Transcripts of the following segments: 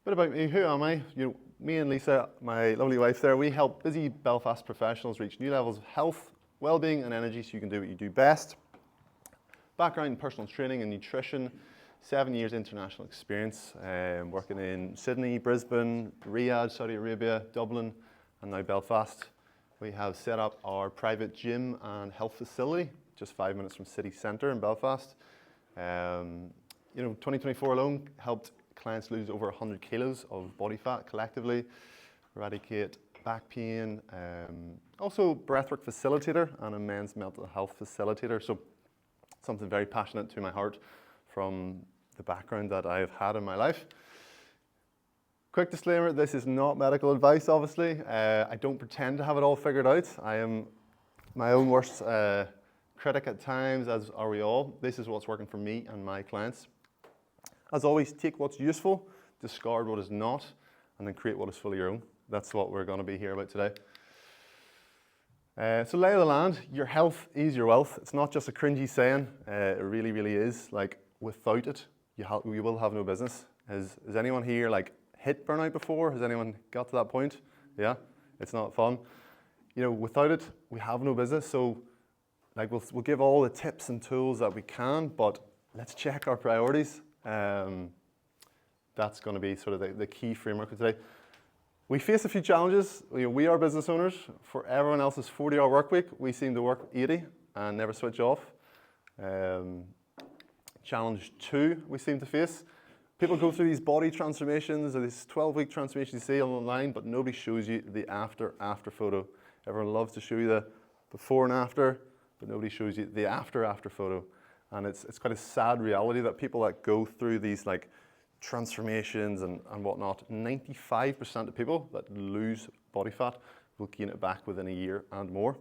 Bit about me, who am I? Me and Lisa, my lovely wife there, we help busy Belfast professionals reach new levels of health, well-being and energy so you can do what you do best. Background in personal training and nutrition, 7 years international experience, working in Sydney, Brisbane, Riyadh, Saudi Arabia, Dublin and now Belfast. We have set up our private gym and health facility, just 5 minutes from city centre in Belfast. 2024 alone helped clients lose over 100 kilos of body fat collectively, eradicate back pain, also breathwork facilitator and a men's mental health facilitator. So something very passionate to my heart from the background that I have had in my life. Quick disclaimer, this is not medical advice, obviously. I don't pretend to have it all figured out. I am my own worst critic at times, as are we all. This is what's working for me and my clients. As always, take what's useful, discard what is not, and then create what is fully your own. That's what we're going to be here about today. So lay of the land, your health is your wealth. It's not just a cringy saying, it really, really is. Like, without it, you will have no business. Has anyone here hit burnout before? Has anyone got to that point? Yeah, it's not fun. Without it, we have no business. So we'll give all the tips and tools that we can, but let's check our priorities. That's going to be sort of the key framework of today. We face a few challenges. We are business owners. For everyone else's 40-hour work week, we seem to work 80 and never switch off. Challenge 2 we seem to face. People go through these body transformations or these 12-week transformations you see online, but nobody shows you the after photo. Everyone loves to show you the before and after, but nobody shows you the after photo. And it's quite a sad reality that people that go through these transformations and whatnot, 95% of people that lose body fat will gain it back within a year and more.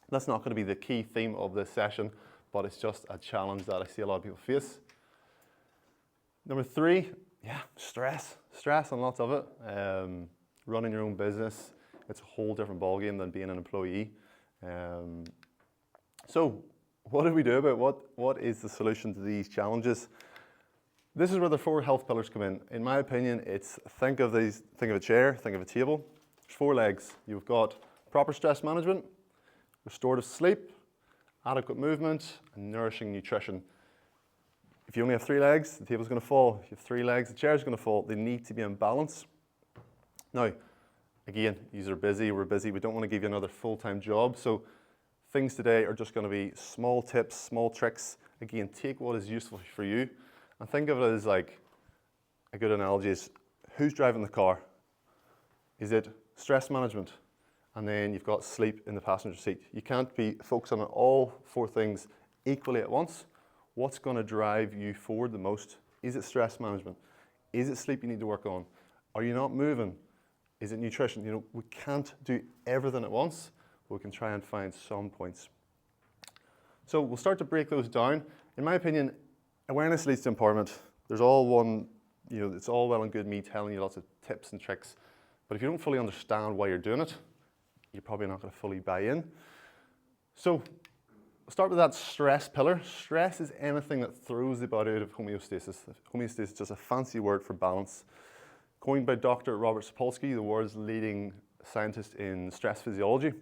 That's not going to be the key theme of this session, but it's just a challenge that I see a lot of people face. Number 3, stress. Stress and lots of it. Running your own business, it's a whole different ballgame than being an employee. So what do we do about what is the solution to these challenges? This is where the 4 health pillars come in. In my opinion, it's think of a chair, think of a table. There's 4 legs. You've got proper stress management, restorative sleep, adequate movement, and nourishing nutrition. If you only have 3 legs, the table's going to fall. If you have 3 legs, the chair's going to fall. They need to be in balance. Now, again, we're busy, we don't want to give you another full-time job, so things today are just going to be small tips, small tricks. Again, take what is useful for you and think of it as a good analogy is who's driving the car? Is it stress management? And then you've got sleep in the passenger seat. You can't be focused on all 4 things equally at once. What's going to drive you forward the most? Is it stress management? Is it sleep you need to work on? Are you not moving? Is it nutrition? We can't do everything at once. We can try and find some points. So we'll start to break those down. In my opinion, awareness leads to empowerment. There's all one, it's all well and good me telling you lots of tips and tricks, but if you don't fully understand why you're doing it, you're probably not going to fully buy in. So we'll start with that stress pillar. Stress is anything that throws the body out of homeostasis. Homeostasis is just a fancy word for balance. Coined by Dr. Robert Sapolsky, the world's leading scientist in stress physiology.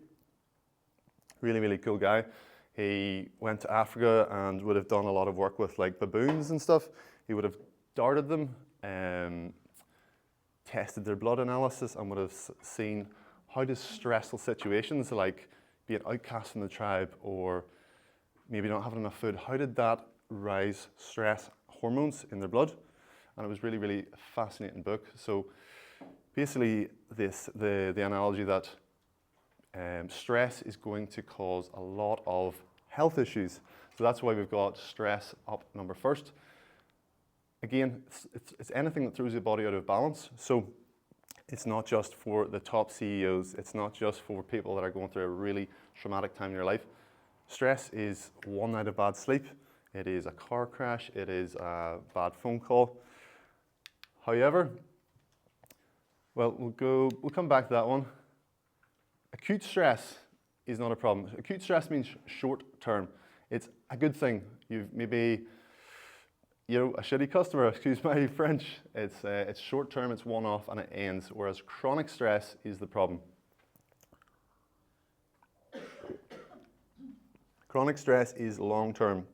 Really, really cool guy. He went to Africa and would have done a lot of work with baboons and stuff. He would have darted them, tested their blood analysis, and would have seen how does stressful situations like being outcast from the tribe or maybe not having enough food, how did that rise stress hormones in their blood? And it was really, really fascinating book. So basically the analogy that stress is going to cause a lot of health issues. So that's why we've got stress up number first. Again, it's anything that throws your body out of balance. So it's not just for the top CEOs. It's not just for people that are going through a really traumatic time in their life. Stress is one night of bad sleep. It is a car crash. It is a bad phone call. However, well, we'll come back to that one. Acute stress is not a problem. Acute stress means short term. It's a good thing. a shitty customer, excuse my French. It's short term, it's one-off, and it ends, whereas chronic stress is the problem. Chronic stress is long term.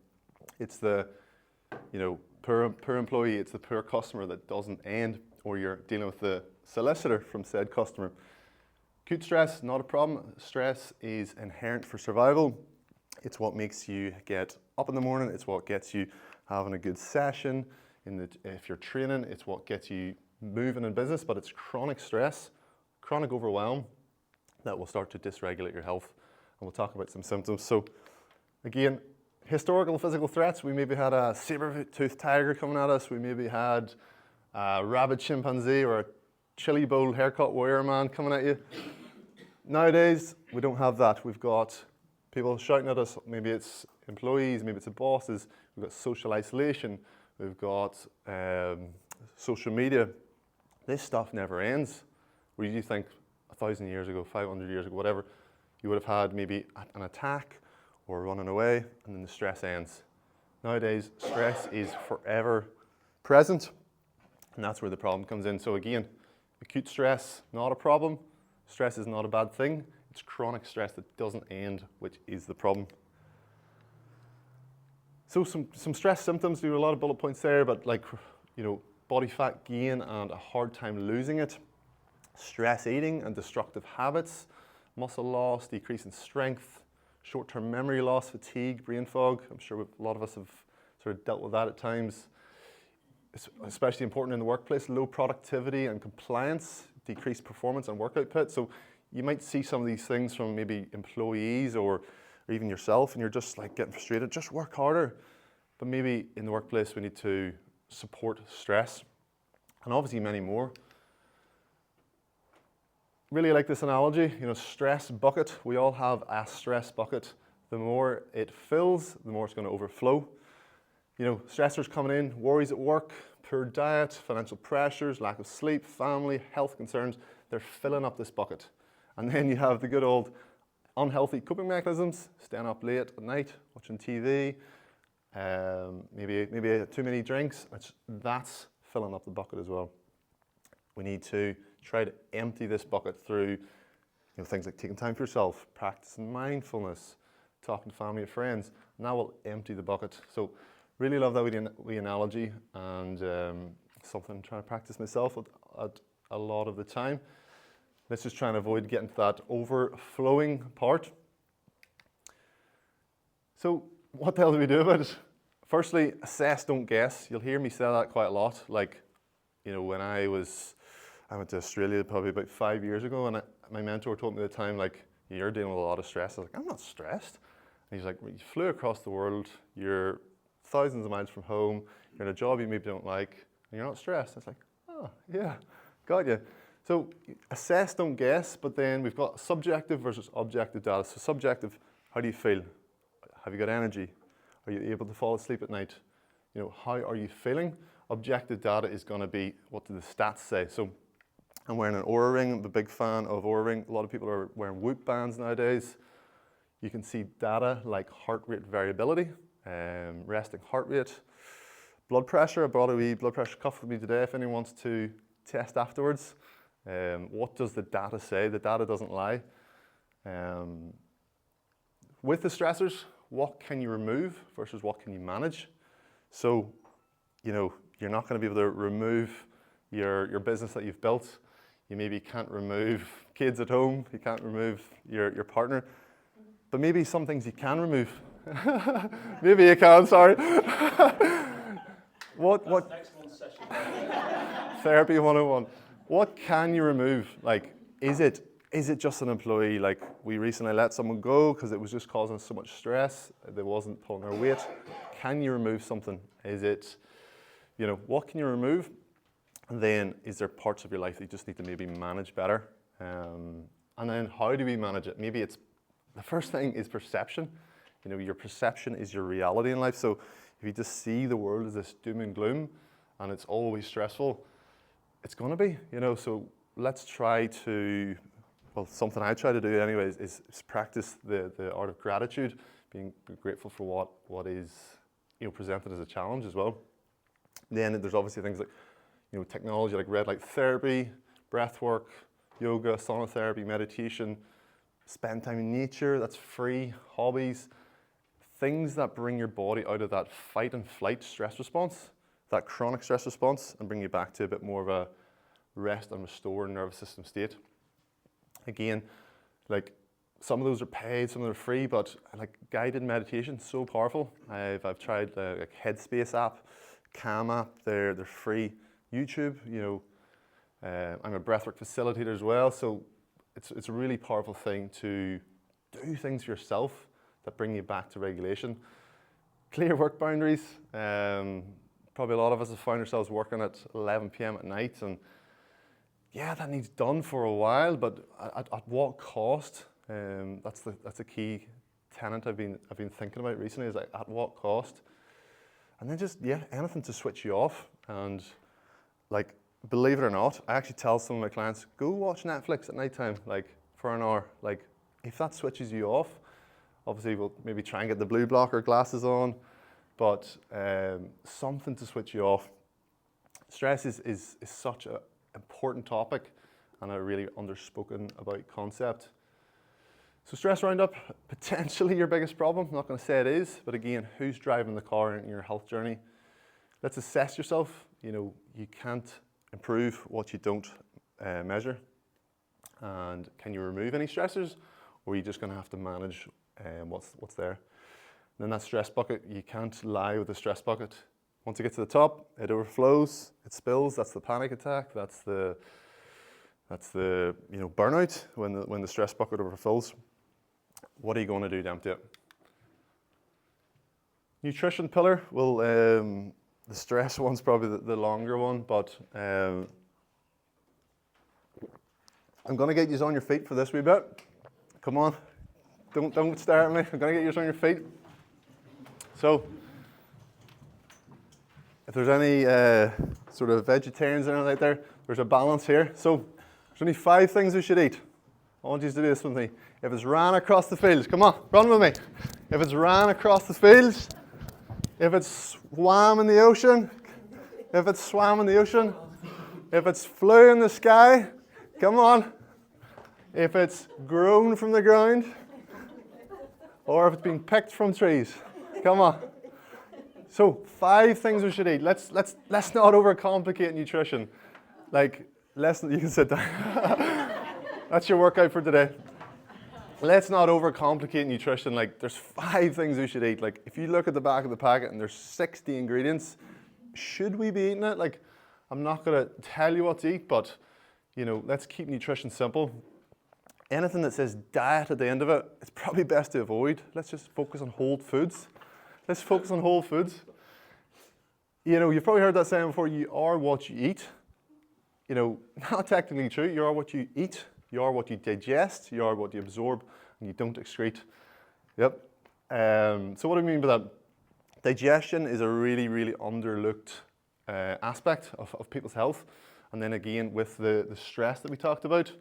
It's the, poor employee, it's the poor customer that doesn't end, or you're dealing with the solicitor from said customer. Acute stress, not a problem. Stress is inherent for survival. It's what makes you get up in the morning. It's what gets you having a good session. If you're training, it's what gets you moving in business, but it's chronic stress, chronic overwhelm that will start to dysregulate your health. And we'll talk about some symptoms. So again, historical physical threats. We maybe had a saber-toothed tiger coming at us. We maybe had a rabid chimpanzee or a chili bowl haircut warrior man coming at you. Nowadays, we don't have that. We've got people shouting at us. Maybe it's employees, maybe it's the bosses. We've got social isolation. We've got social media. This stuff never ends. Where you think 1,000 years ago, 500 years ago, whatever, you would have had maybe an attack or running away, and then the stress ends. Nowadays, stress is forever present, and that's where the problem comes in. So again, acute stress, not a problem. Stress is not a bad thing. It's chronic stress that doesn't end, which is the problem. So some stress symptoms, do a lot of bullet points there, but body fat gain and a hard time losing it, stress eating and destructive habits, muscle loss, decrease in strength, short-term memory loss, fatigue, brain fog. I'm sure a lot of us have sort of dealt with that at times. It's especially important in the workplace, low productivity and compliance, decreased performance and work output. So you might see some of these things from maybe employees or even yourself, and you're just like getting frustrated, just work harder. But maybe in the workplace, we need to support stress, and obviously many more. Really like this analogy, stress bucket. We all have a stress bucket. The more it fills, the more it's going to overflow. Stressors coming in, worries at work, poor diet, financial pressures, lack of sleep, family, health concerns. They're filling up this bucket. And then you have the good old unhealthy coping mechanisms, staying up late at night, watching TV, maybe too many drinks. That's filling up the bucket as well. We need to try to empty this bucket through things like taking time for yourself, practicing mindfulness, talking to family and friends, and that will empty the bucket. So really love that wee analogy, and something I'm trying to practice myself at a lot of the time. Let's just try and avoid getting to that overflowing part. So what the hell do we do about it? Firstly, assess, don't guess. You'll hear me say that quite a lot. When I went to Australia probably about 5 years ago, and my mentor told me at the time, you're dealing with a lot of stress. I was like, I'm not stressed. And he's like, you flew across the world, you're thousands of miles from home, you're in a job you maybe don't like, and you're not stressed. I was like, oh, yeah, got you. So assess, don't guess, but then we've got subjective versus objective data. So subjective, how do you feel? Have you got energy? Are you able to fall asleep at night? How are you feeling? Objective data is going to be, what do the stats say? So I'm wearing an Oura ring. I'm a big fan of Oura ring. A lot of people are wearing Whoop bands nowadays. You can see data like heart rate variability, resting heart rate, blood pressure. I brought a wee blood pressure cuff with me today if anyone wants to test afterwards. What does the data say? The data doesn't lie. With the stressors, what can you remove versus what can you manage? So, you're not going to be able to remove your business that you've built. You maybe can't remove kids at home. You can't remove your partner. But maybe some things you can remove. Maybe you can, sorry. What? Next month's session. Therapy 101. What can you remove? Is it just an employee? We recently let someone go because it was just causing so much stress. They wasn't pulling their weight. Can you remove something? Is it, what can you remove? And then is there parts of your life that you just need to maybe manage better? And then how do we manage it? Maybe the first thing is perception. Your perception is your reality in life. So if you just see the world as this doom and gloom and it's always stressful, it's going to be, so let's try to, something I try to do anyways is practice the art of gratitude, being grateful for what is, presented as a challenge as well. Then there's obviously things like, technology like red light therapy, breath work, yoga, sauna therapy, meditation, spend time in nature, that's free, hobbies, things that bring your body out of that fight and flight stress response, that chronic stress response, and bring you back to a bit more of a rest and restore nervous system state. Again, like some of those are paid, some of them are free, but like guided meditation, so powerful. I've tried the like Headspace app, Calm app, they're free. YouTube, I'm a breathwork facilitator as well, so it's a really powerful thing to do things for yourself that bring you back to regulation. Clear work boundaries. Probably a lot of us have found ourselves working at 11 p.m. at night, and yeah, that needs done for a while, but at what cost? That's a key tenet I've been thinking about recently, is like at what cost? And then just, anything to switch you off. And like, believe it or not, I actually tell some of my clients, go watch Netflix at nighttime, like for an hour. Like if that switches you off, obviously we'll maybe try and get the blue blocker glasses on, but something to switch you off. Stress is such an important topic and a really underspoken about concept. So stress roundup, potentially your biggest problem. I'm not going to say it is, but again, who's driving the car in your health journey? Let's assess yourself. You can't improve what you don't measure. And can you remove any stressors, or are you just going to have to manage what's there? And then that stress bucket, you can't lie with the stress bucket. Once you get to the top, it overflows, it spills. That's the panic attack. That's the burnout when the stress bucket overfills. What are you going to do to empty it? Nutrition pillar. Well, the stress one's probably the longer one, but I'm going to get you on your feet for this wee bit. Come on, don't stare at me. I'm going to get you on your feet. So, if there's any sort of vegetarians out there, there's a balance here. So, there's only 5 things we should eat. I want you to do this with me. If it's ran across the fields, come on, run with me. If it's ran across the fields, if it's swam in the ocean, if it's flew in the sky, come on. If it's grown from the ground, or if it's been picked from trees, come on. So 5 things we should eat. Let's not overcomplicate nutrition. Like, you can sit down. That's your workout for today. Let's not overcomplicate nutrition. Like, there's 5 things we should eat. Like, if you look at the back of the packet and there's 60 ingredients, should we be eating it? Like, I'm not going to tell you what to eat, but, let's keep nutrition simple. Anything that says diet at the end of it, it's probably best to avoid. Let's just focus on whole foods. Let's focus on whole foods. You've probably heard that saying before, you are what you eat. Not technically true. You are what you eat. You are what you digest. You are what you absorb, and you don't excrete. Yep. So what do I mean by that? Digestion is a really, really underlooked aspect of people's health. And then again, with the stress that we talked about,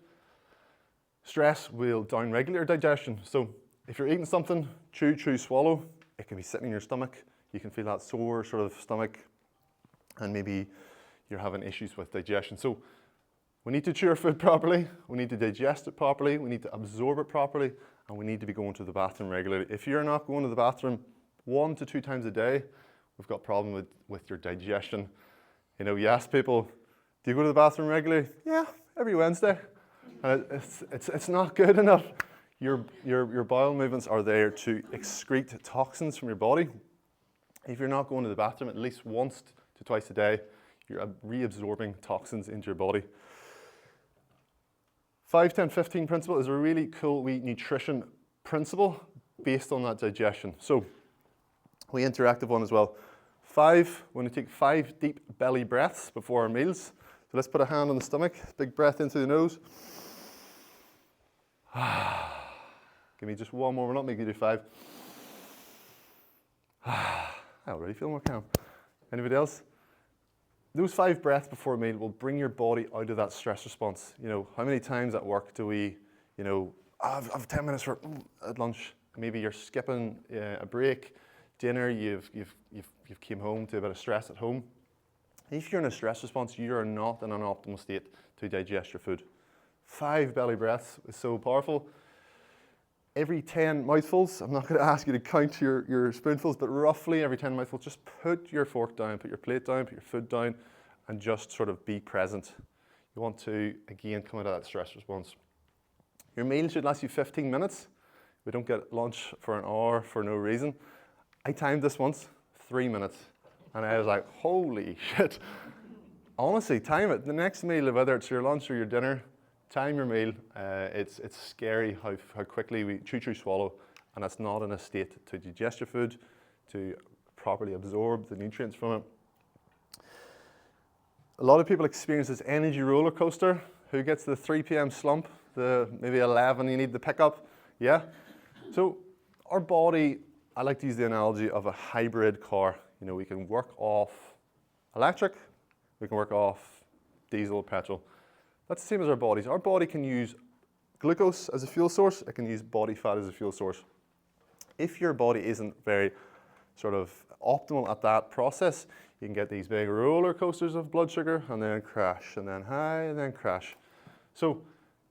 stress will downregulate your digestion. So if you're eating something, chew, swallow, it can be sitting in your stomach. You can feel that sore sort of stomach, and maybe you're having issues with digestion. So we need to chew our food properly, we need to digest it properly, we need to absorb it properly, and we need to be going to the bathroom regularly. If you're not going to the bathroom 1 to 2 times a day, we've got a problem with your digestion. You ask people, do you go to the bathroom regularly? Yeah, every Wednesday. And it's not good enough. Your bowel movements are there to excrete toxins from your body. If you're not going to the bathroom at least once to twice a day, you're reabsorbing toxins into your body. 5-10-15 principle is a really cool nutrition principle based on that digestion. So, we interactive one as well. 5, we're going to take 5 deep belly breaths before our meals. So let's put a hand on the stomach, big breath into the nose. Give me just one more, we're not making you do 5. I already feel more calm. Anybody else? Those 5 breaths before a meal will bring your body out of that stress response. How many times at work do we, I've 10 minutes at lunch. Maybe you're skipping a break, dinner. You've came home to a bit of stress at home. If you're in a stress response, you are not in an optimal state to digest your food. 5 belly breaths is so powerful. Every 10 mouthfuls, I'm not going to ask you to count your spoonfuls, but roughly every 10 mouthfuls, just put your fork down, put your plate down, put your food down, and just sort of be present. You want to, again, come out of that stress response. Your meal should last you 15 minutes. We don't get lunch for an hour for no reason. I timed this once, 3 minutes. And I was like, holy shit. Honestly, time it. The next meal, whether it's your lunch or your dinner, time your meal. It's scary how quickly we chew, swallow, and that's not in a state to digest your food, to properly absorb the nutrients from it. A lot of people experience this energy roller coaster. Who gets the 3 p.m. slump? The maybe 11 you need to pick up? Yeah? So our body, I like to use the analogy of a hybrid car. You know, we can work off electric, we can work off diesel, petrol. That's the same as our bodies. Our body can use glucose as a fuel source, it can use body fat as a fuel source. If your body isn't very sort of optimal at that process, you can get these big roller coasters of blood sugar and then crash, and then high, and then crash. So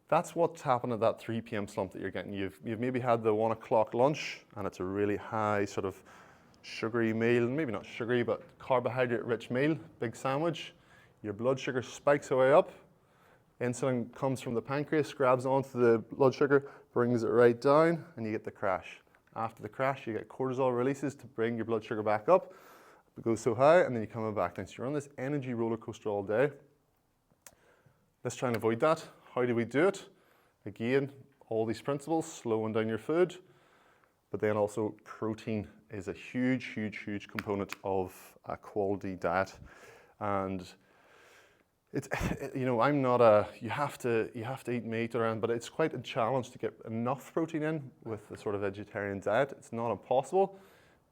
that's what's happened at that 3 p.m. slump that you're getting. You've maybe had the 1 o'clock lunch and it's a really high sort of sugary meal, maybe not sugary, but carbohydrate-rich meal, big sandwich. Your blood sugar spikes away up. Insulin comes from the pancreas, grabs onto the blood sugar, brings it right down, and you get the crash. After the crash, you get cortisol releases to bring your blood sugar back up. It goes so high, and then you come back down. So you're on this energy roller coaster all day. Let's try and avoid that. How do we do it? Again, all these principles, slowing down your food, but then also protein is a huge component of a quality diet. And it's, you know, I'm not a, you have to eat meat around, but it's quite a challenge to get enough protein in with the sort of vegetarian diet. It's not impossible,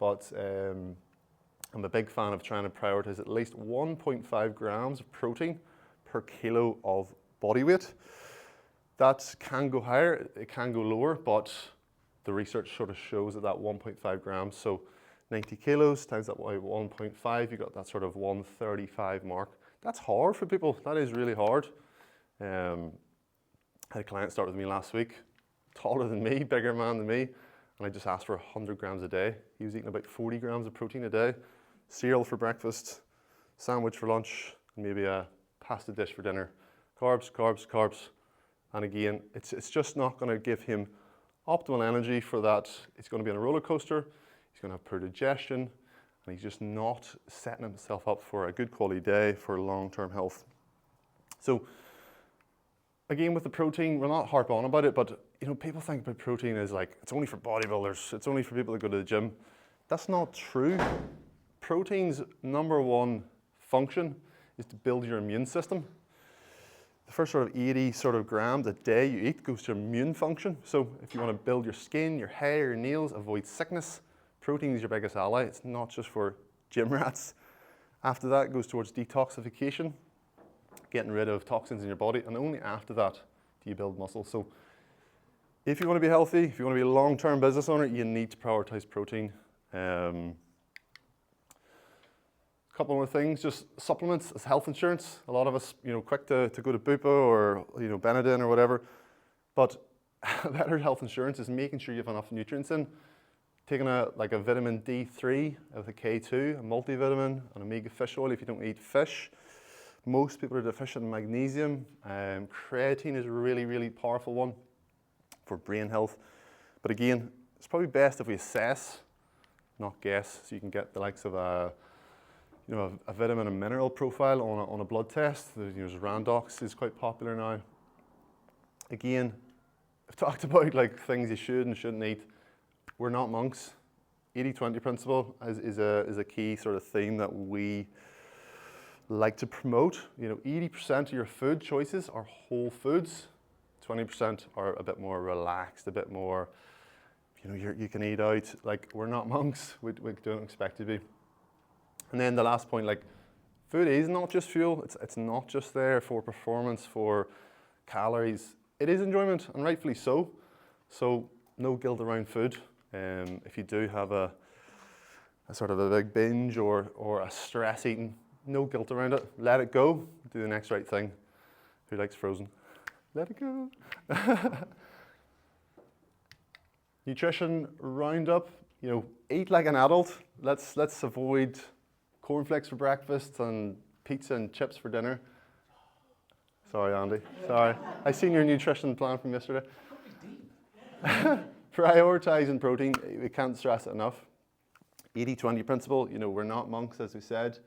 but I'm a big fan of trying to prioritize at least 1.5 grams of protein per kilo of body weight. That can go higher, it can go lower, but the research sort of shows that 1.5 grams, so 90 kilos times that by 1.5, you got that sort of 135 mark. That's hard for people, that is really hard. I had a client start with me last week, taller than me, bigger man than me, and I just asked for 100 grams a day. He was eating about 40 grams of protein a day, cereal for breakfast, sandwich for lunch, and maybe a pasta dish for dinner. Carbs, carbs, carbs. And again, it's just not going to give him optimal energy for that. It's going to be on a roller coaster. He's going to have poor digestion, and he's just not setting himself up for a good quality day for long-term health. So again, with the protein, we'll not harp on about it, but you know, people think about protein as like, it's only for bodybuilders, it's only for people that go to the gym. That's not true. Protein's number one function is to build your immune system. The first sort of 80 grams a day you eat goes to immune function. So if you want to build your skin, your hair, your nails, avoid sickness, protein is your biggest ally. It's not just for gym rats. After that, it goes towards detoxification, getting rid of toxins in your body, and only after that do you build muscle. So if you want to be healthy, if you want to be a long-term business owner, you need to prioritize protein. Couple more things, just supplements as health insurance. A lot of us, you know, quick to go to Bupa or, you know, Benadryl or whatever. But better health insurance is making sure you have enough nutrients in. Taking a vitamin D3 with a K2, a multivitamin, an omega fish oil if you don't eat fish. Most people are deficient in magnesium. Creatine is a really powerful one for brain health. But again, it's probably best if we assess, not guess, so you can get the likes of a vitamin and mineral profile on a blood test. There's Randox is quite popular now. Again, I've talked about like things you should and shouldn't eat. We're not monks. 80-20 principle is a key sort of theme that we like to promote. You know, 80% of your food choices are whole foods. 20% are a bit more relaxed, a bit more, you know, you can eat out. Like, we're not monks. We don't expect to be. And then the last point, like, food is not just fuel. It's not just there for performance, for calories. It is enjoyment, and rightfully so. So no guilt around food. If you do have a sort of a big binge or a stress eating, No guilt around it. Let it go. Do the next right thing. Who likes Frozen? Let it go. Nutrition roundup. Eat like an adult. Let's avoid cornflakes for breakfast and pizza and chips for dinner. Sorry, Andy. Sorry. I seen your nutrition plan from yesterday. Prioritizing protein. We can't stress it enough. 80-20 principle. We're not monks, as we said.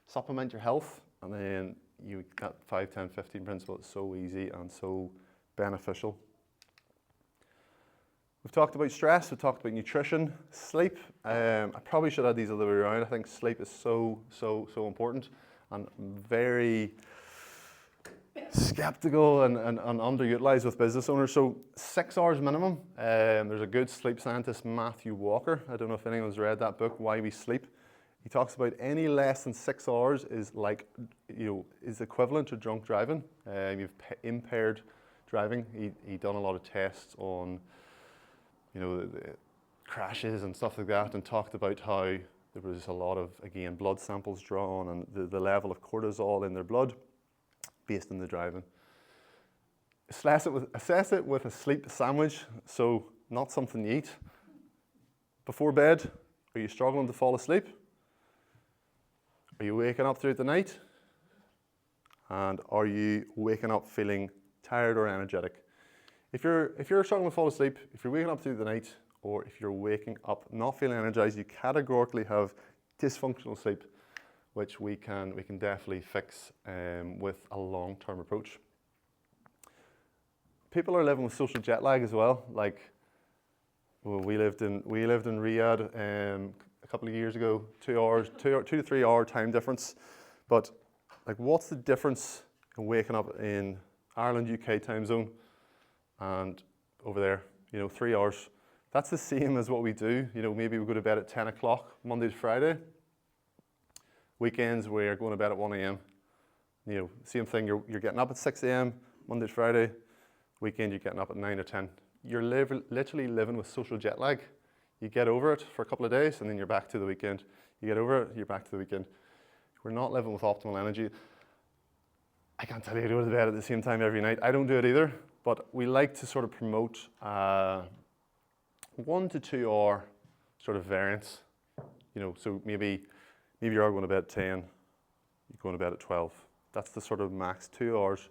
Supplement your health, and then you got 5-10-15 principle. It's so easy and so beneficial. We've talked about stress, we've talked about nutrition, sleep. I probably should add these other way around. I think sleep is so important, and very skeptical and underutilized with business owners. So 6 hours minimum. There's a good sleep scientist, Matthew Walker. I don't know if anyone's read that book, Why We Sleep. He talks about any less than 6 hours is is equivalent to drunk driving. You've impaired driving. He done a lot of tests on the crashes and stuff like that, and talked about how there was a lot of, again, blood samples drawn and the level of cortisol in their blood based on the driving. Assess it with a sleep sandwich, so not something you eat. Before bed, are you struggling to fall asleep? Are you waking up throughout the night? And are you waking up feeling tired or energetic? If you're struggling to fall asleep, if you're waking up through the night, or if you're waking up not feeling energized, you categorically have dysfunctional sleep, which we can definitely fix with a long-term approach. People are living with social jet lag as well. We lived in Riyadh a couple of years ago, 2 to 3 hour time difference. But what's the difference in waking up in Ireland, UK time zone and over there, 3 hours? That's the same as what we do. Maybe we go to bed at 10 o'clock, Monday to Friday. Weekends, we're going to bed at 1 a.m. Same thing, you're getting up at 6 a.m, Monday to Friday. Weekend, you're getting up at 9 or 10. You're literally living with social jet lag. You get over it for a couple of days, and then you're back to the weekend. You get over it, you're back to the weekend. We're not living with optimal energy. I can't tell you to go to bed at the same time every night. I don't do it either, but we like to sort of promote 1 to 2 hour sort of variance. So maybe you are going to bed at 10, you're going to bed at 12. That's the sort of max 2 hours.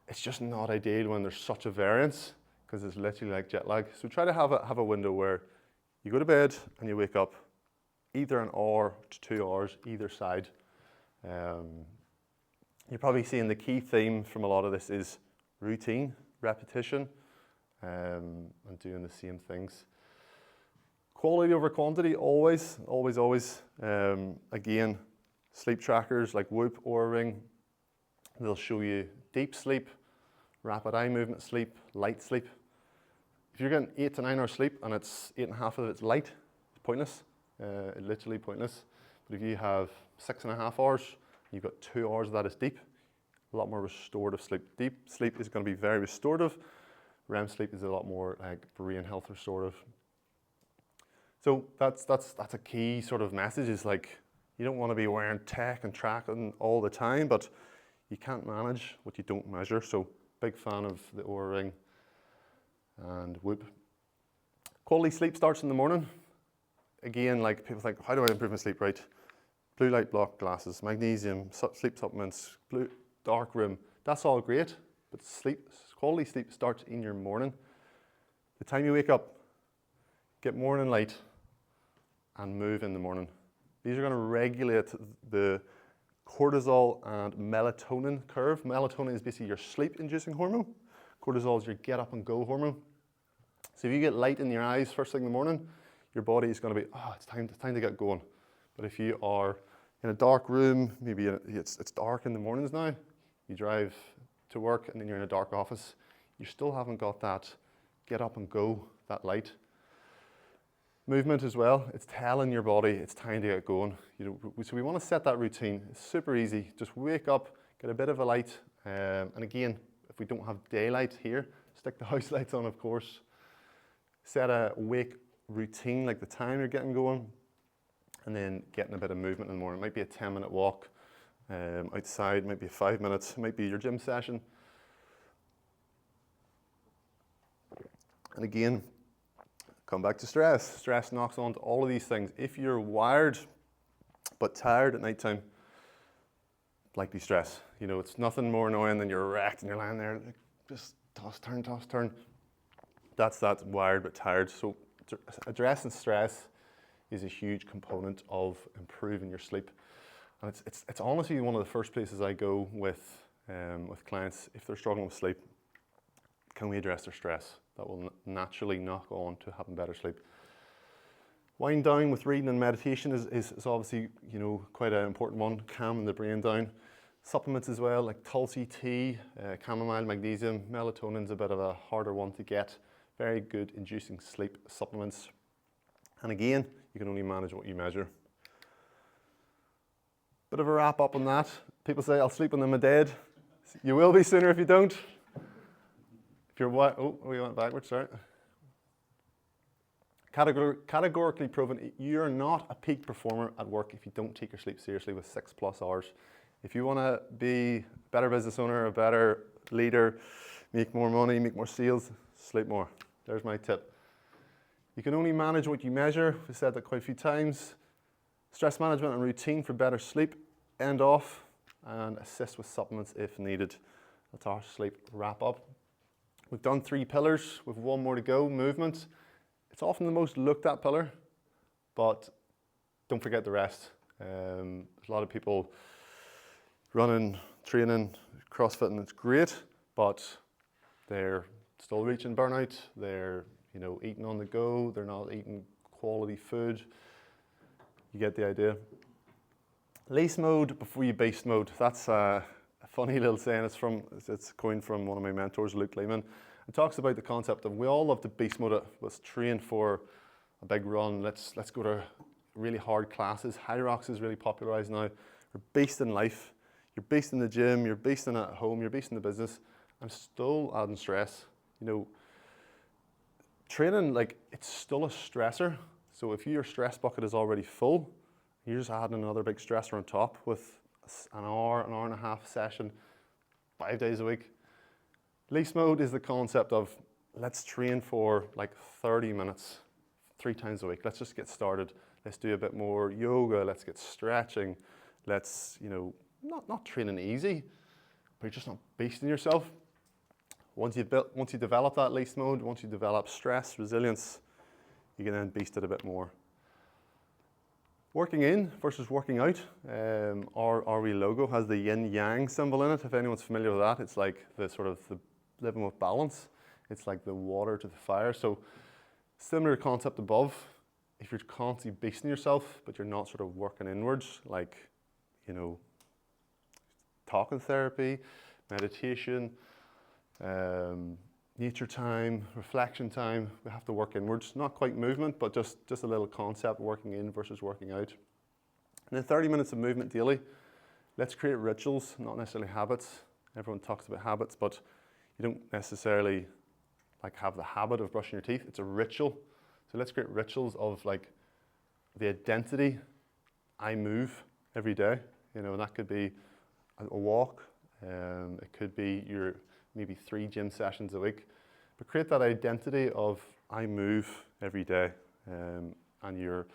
It's just not ideal when there's such a variance, because it's literally like jet lag. So try to have a window where you go to bed and you wake up either an hour to 2 hours either side. You're probably seeing the key theme from a lot of this is routine, repetition, and doing the same things. Quality over quantity, always. Again, sleep trackers like Whoop or Ring, they'll show you deep sleep, rapid eye movement sleep, light sleep. If you're getting 8 to 9 hours sleep and it's 8.5 of it's light, it's pointless, literally pointless. But if you have 6.5 hours, you've got 2 hours of that is deep, a lot more restorative sleep. Deep sleep is going to be very restorative. REM sleep is a lot more like brain health restorative. So that's a key sort of message, is you don't want to be wearing tech and tracking all the time, but you can't manage what you don't measure. So big fan of the Oura Ring and Whoop. Quality sleep starts in the morning. Again, people think, how do I improve my sleep? Right, blue light block glasses, magnesium, sleep supplements, dark room. That's all great, but quality sleep starts in your morning. The time you wake up, get morning light, and move in the morning. These are going to regulate the cortisol and melatonin curve. Melatonin is basically your sleep-inducing hormone. Cortisol is your get-up-and-go hormone. So if you get light in your eyes first thing in the morning, your body is going to be, it's time to get going. But if you are in a dark room, maybe it's dark in the mornings now, you drive to work and then you're in a dark office, you still haven't got that get-up-and-go, that light. Movement as well, it's telling your body it's time to get going. So we want to set that routine. It's super easy. Just wake up, get a bit of a light, and again, if we don't have daylight here, stick the house lights on, of course. Set a wake routine, like the time you're getting going, and then getting a bit of movement in the morning. It might be a 10-minute walk, outside, might be 5 minutes, might be your gym session. And again, come back to stress. Stress knocks on to all of these things. If you're wired but tired at night time, likely stress. You know, it's nothing more annoying than you're wrecked and you're lying there, like, just toss, turn. That's wired but tired. So addressing stress is a huge component of improving your sleep. And it's honestly one of the first places I go with clients if they're struggling with sleep. Can we address their stress? That will naturally knock on to having better sleep. Wind down with reading and meditation is obviously, you know, quite an important one, calming the brain down. Supplements as well, like tulsi tea, chamomile, magnesium, melatonin's a bit of a harder one to get. Very good inducing sleep supplements. And again, you can only manage what you measure. Bit of a wrap up on that. People say, I'll sleep when I'm dead. You will be sooner if you don't. If you're we went backwards, sorry. Categorically proven, you're not a peak performer at work if you don't take your sleep seriously with 6+ hours. If you want to be a better business owner, a better leader, make more money, make more sales, sleep more. There's my tip. You can only manage what you measure. We've said that quite a few times. Stress management and routine for better sleep. End off and assist with supplements if needed. That's our sleep wrap up. We've done 3 pillars with 1 more to go. Movement. It's often the most looked at pillar, but don't forget the rest. There's a lot of people running, training, CrossFitting, it's great, but they're still reaching burnout. They're, you know, eating on the go. They're not eating quality food. You get the idea. Lace mode before you beast mode. That's a funny little saying. It's coined from one of my mentors, Luke Lehman. It talks about the concept of we all love to beast mode it. Let's train for a big run. Let's go to really hard classes. High rocks is really popularized now. You're beasting life. You're beasting the gym. You're beasting at home. You're beasting the business. And still adding stress. You know, training, like, it's still a stressor. So if your stress bucket is already full, you're just adding another big stressor on top with an hour and a half session, 5 days a week. Least mode is the concept of let's train for like 30 minutes, 3 times a week. Let's just get started. Let's do a bit more yoga. Let's get stretching. Let's, you know, not training easy, but you're just not beasting yourself. Once you develop that least mode, once you develop stress, resilience, you can then beast it a bit more. Working in versus working out. Our wee logo has the yin-yang symbol in it. If anyone's familiar with that, it's like the sort of the living with balance. It's like the water to the fire. So similar concept above. If you're constantly beasting yourself, but you're not sort of working inwards, like, you know, talking therapy, meditation, nature time, reflection time, we have to work inwards. Not quite movement, but just a little concept, working in versus working out. And then 30 minutes of movement daily. Let's create rituals, not necessarily habits. Everyone talks about habits, but you don't necessarily like have the habit of brushing your teeth. It's a ritual. So let's create rituals of like the identity. I move every day. You know, and that could be a walk. It could be your maybe 3 gym sessions a week. But create that identity of I move every day, and your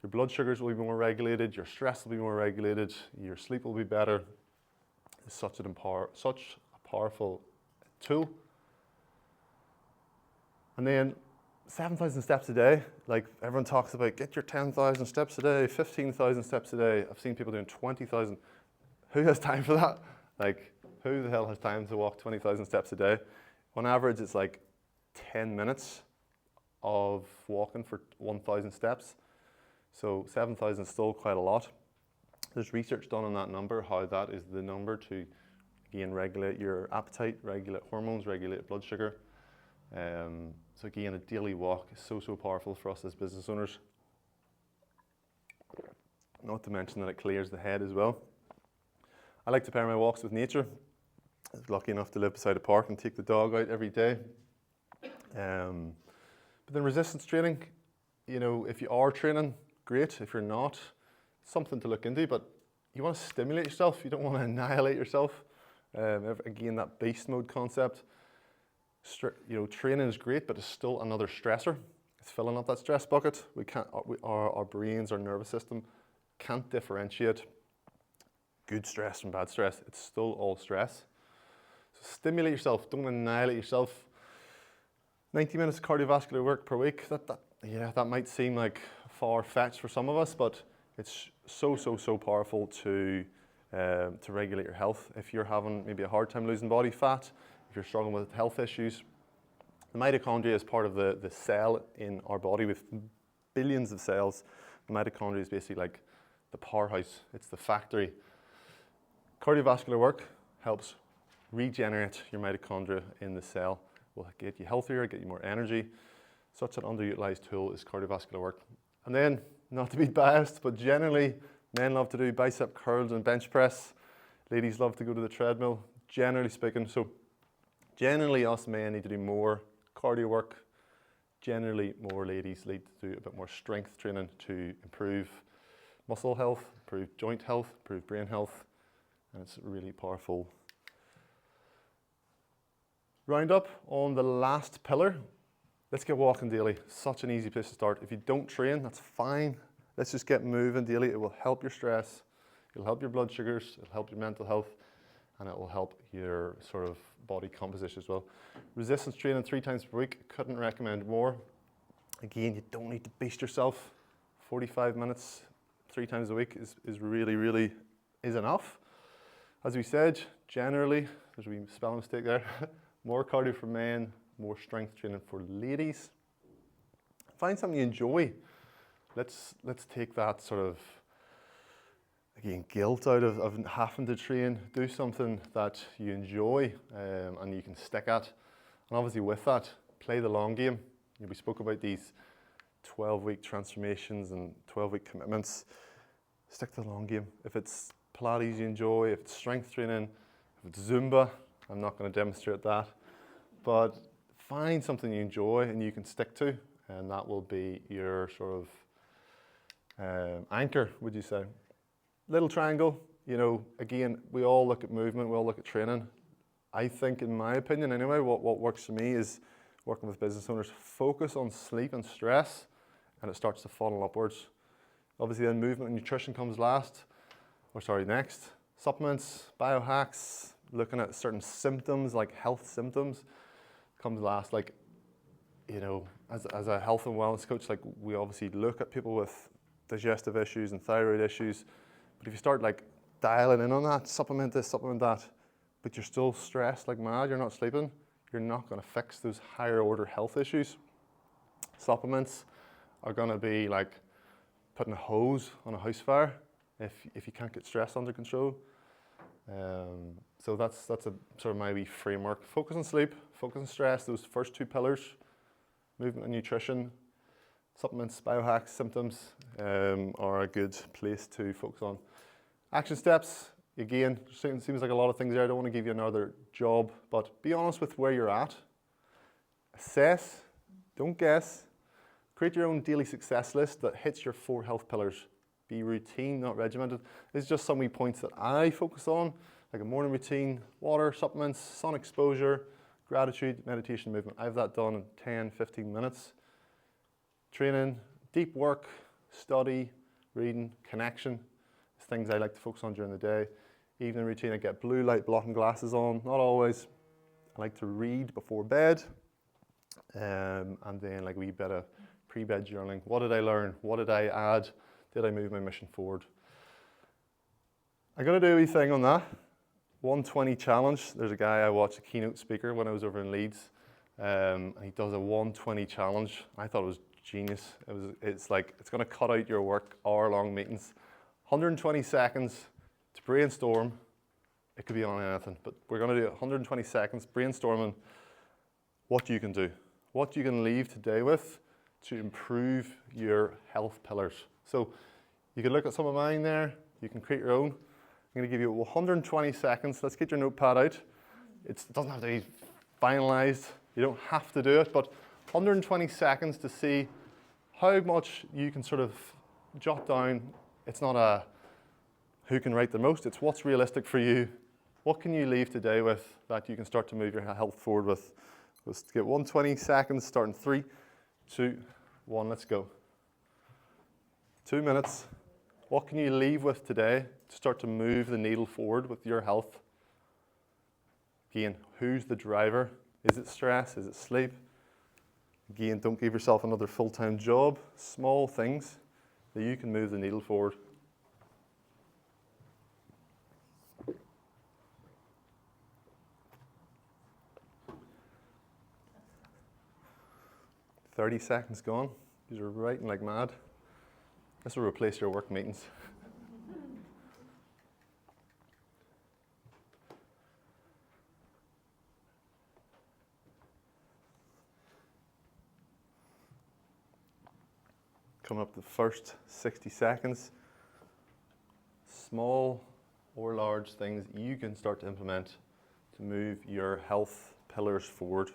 blood sugars will be more regulated, your stress will be more regulated, your sleep will be better. It's such a powerful tool. And then 7,000 steps a day. Like everyone talks about, get your 10,000 steps a day, 15,000 steps a day. I've seen people doing 20,000. Who has time for that? Like, who the hell has time to walk 20,000 steps a day? On average, it's like 10 minutes of walking for 1,000 steps. So 7,000 is still quite a lot. There's research done on that number, how that is the number to, again, regulate your appetite, regulate hormones, regulate blood sugar. So again, a daily walk is so powerful for us as business owners. Not to mention that it clears the head as well. I like to pair my walks with nature. I was lucky enough to live beside a park and take the dog out every day. But then resistance training, you know, if you are training, great. If you're not, something to look into. But you want to stimulate yourself. You don't want to annihilate yourself. Again, that beast mode concept. Training is great, but it's still another stressor. It's filling up that stress bucket. Our brains, our nervous system can't differentiate good stress from bad stress. It's still all stress. So stimulate yourself. Don't annihilate yourself. 90 minutes of cardiovascular work per week. That might seem like far-fetched for some of us, but it's so powerful to regulate your health. If you're having maybe a hard time losing body fat, if you're struggling with health issues, the mitochondria is part of the cell in our body with billions of cells. The mitochondria is basically like the powerhouse. It's the factory. Cardiovascular work helps regenerate your mitochondria in the cell. Will get you healthier, get you more energy. Such an underutilized tool is cardiovascular work. And then, not to be biased, but generally, men love to do bicep curls and bench press. Ladies love to go to the treadmill, generally speaking. So generally, us men need to do more cardio work. Generally, more ladies need to do a bit more strength training to improve muscle health, improve joint health, improve brain health. And it's really powerful. Round up on the last pillar. Let's get walking daily. Such an easy place to start. If you don't train, that's fine. Let's just get moving daily. It will help your stress. It'll help your blood sugars. It'll help your mental health. And it will help your sort of body composition as well. Resistance training 3 times per week. Couldn't recommend more. Again, you don't need to beast yourself. 45 minutes 3 times a week is really enough. As we said, generally, there's a wee spelling mistake there. More cardio for men, more strength training for ladies. Find something you enjoy. Let's take that sort of, again, guilt out of having to train. Do something that you enjoy and you can stick at. And obviously with that, play the long game. We spoke about these 12-week transformations and 12-week commitments. Stick to the long game. If it's Pilates you enjoy, if it's strength training, if it's Zumba, I'm not going to demonstrate that. But find something you enjoy and you can stick to, and that will be your sort of anchor, would you say? Little triangle, again, we all look at movement, we all look at training. I think, in my opinion anyway, what works for me is working with business owners, focus on sleep and stress, and it starts to funnel upwards. Obviously then movement and nutrition comes next. Supplements, biohacks, looking at certain symptoms, like health symptoms, comes last. Like, as a health and wellness coach, like we obviously look at people with digestive issues and thyroid issues. But if you start like dialing in on that, supplement this, supplement that, but you're still stressed like mad, you're not sleeping, you're not going to fix those higher order health issues. Supplements are going to be like putting a hose on a house fire if you can't get stress under control. So that's a sort of my wee framework. Focus on sleep, focus on stress, those first 2 pillars, movement and nutrition. Supplements, biohacks, symptoms are a good place to focus on. Action steps, again, seems like a lot of things there. I don't want to give you another job, but be honest with where you're at. Assess, don't guess. Create your own daily success list that hits your 4 health pillars. Be routine, not regimented. This is just some wee points that I focus on, like a morning routine, water, supplements, sun exposure, gratitude, meditation, movement. I have that done in 10, 15 minutes. Training, deep work, study, reading, connection. It's things I like to focus on during the day. Evening routine, I get blue light blocking glasses on, not always. I like to read before bed. And then like a wee bit of pre-bed journaling. What did I learn? What did I add? Did I move my mission forward? I'm going to do a wee thing on that. 120 challenge. There's a guy I watched, a keynote speaker when I was over in Leeds. And he does a 120 challenge. I thought it was genius. It's going to cut out your work, hour-long meetings. 120 seconds to brainstorm. It could be on anything, but we're going to do 120 seconds brainstorming what you can do, what you can leave today with to improve your health pillars. So you can look at some of mine there. You can create your own. I'm going to give you 120 seconds. Let's get your notepad out. It doesn't have to be finalized. You don't have to do it, but 120 seconds to see how much you can sort of jot down. It's not a who can write the most. It's what's realistic for you. What can you leave today with that you can start to move your health forward with? Let's get 120 seconds, starting 3, 2, 1, let's go. 2 minutes. What can you leave with today to start to move the needle forward with your health? Again, who's the driver? Is it stress? Is it sleep? Again, don't give yourself another full-time job. Small things that you can move the needle forward. "30 seconds gone." These are writing like mad. This will replace your work meetings. Coming up the first 60 seconds. Small or large things you can start to implement to move your health pillars forward.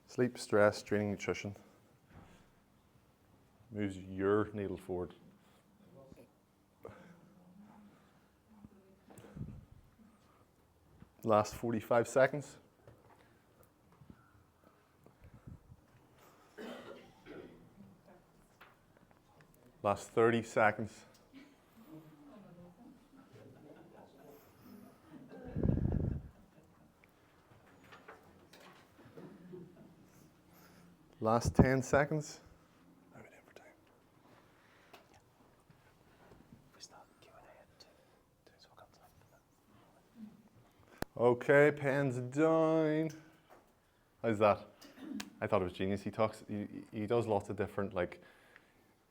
Sleep, stress, training, nutrition. Moves your needle forward. Last 45 seconds. Last 30 seconds. Last 10 seconds. How are we doing for time? We start Q&A at 2, so we'll come to that. Okay, pens down. How's that? I thought it was genius. He does lots of different, like,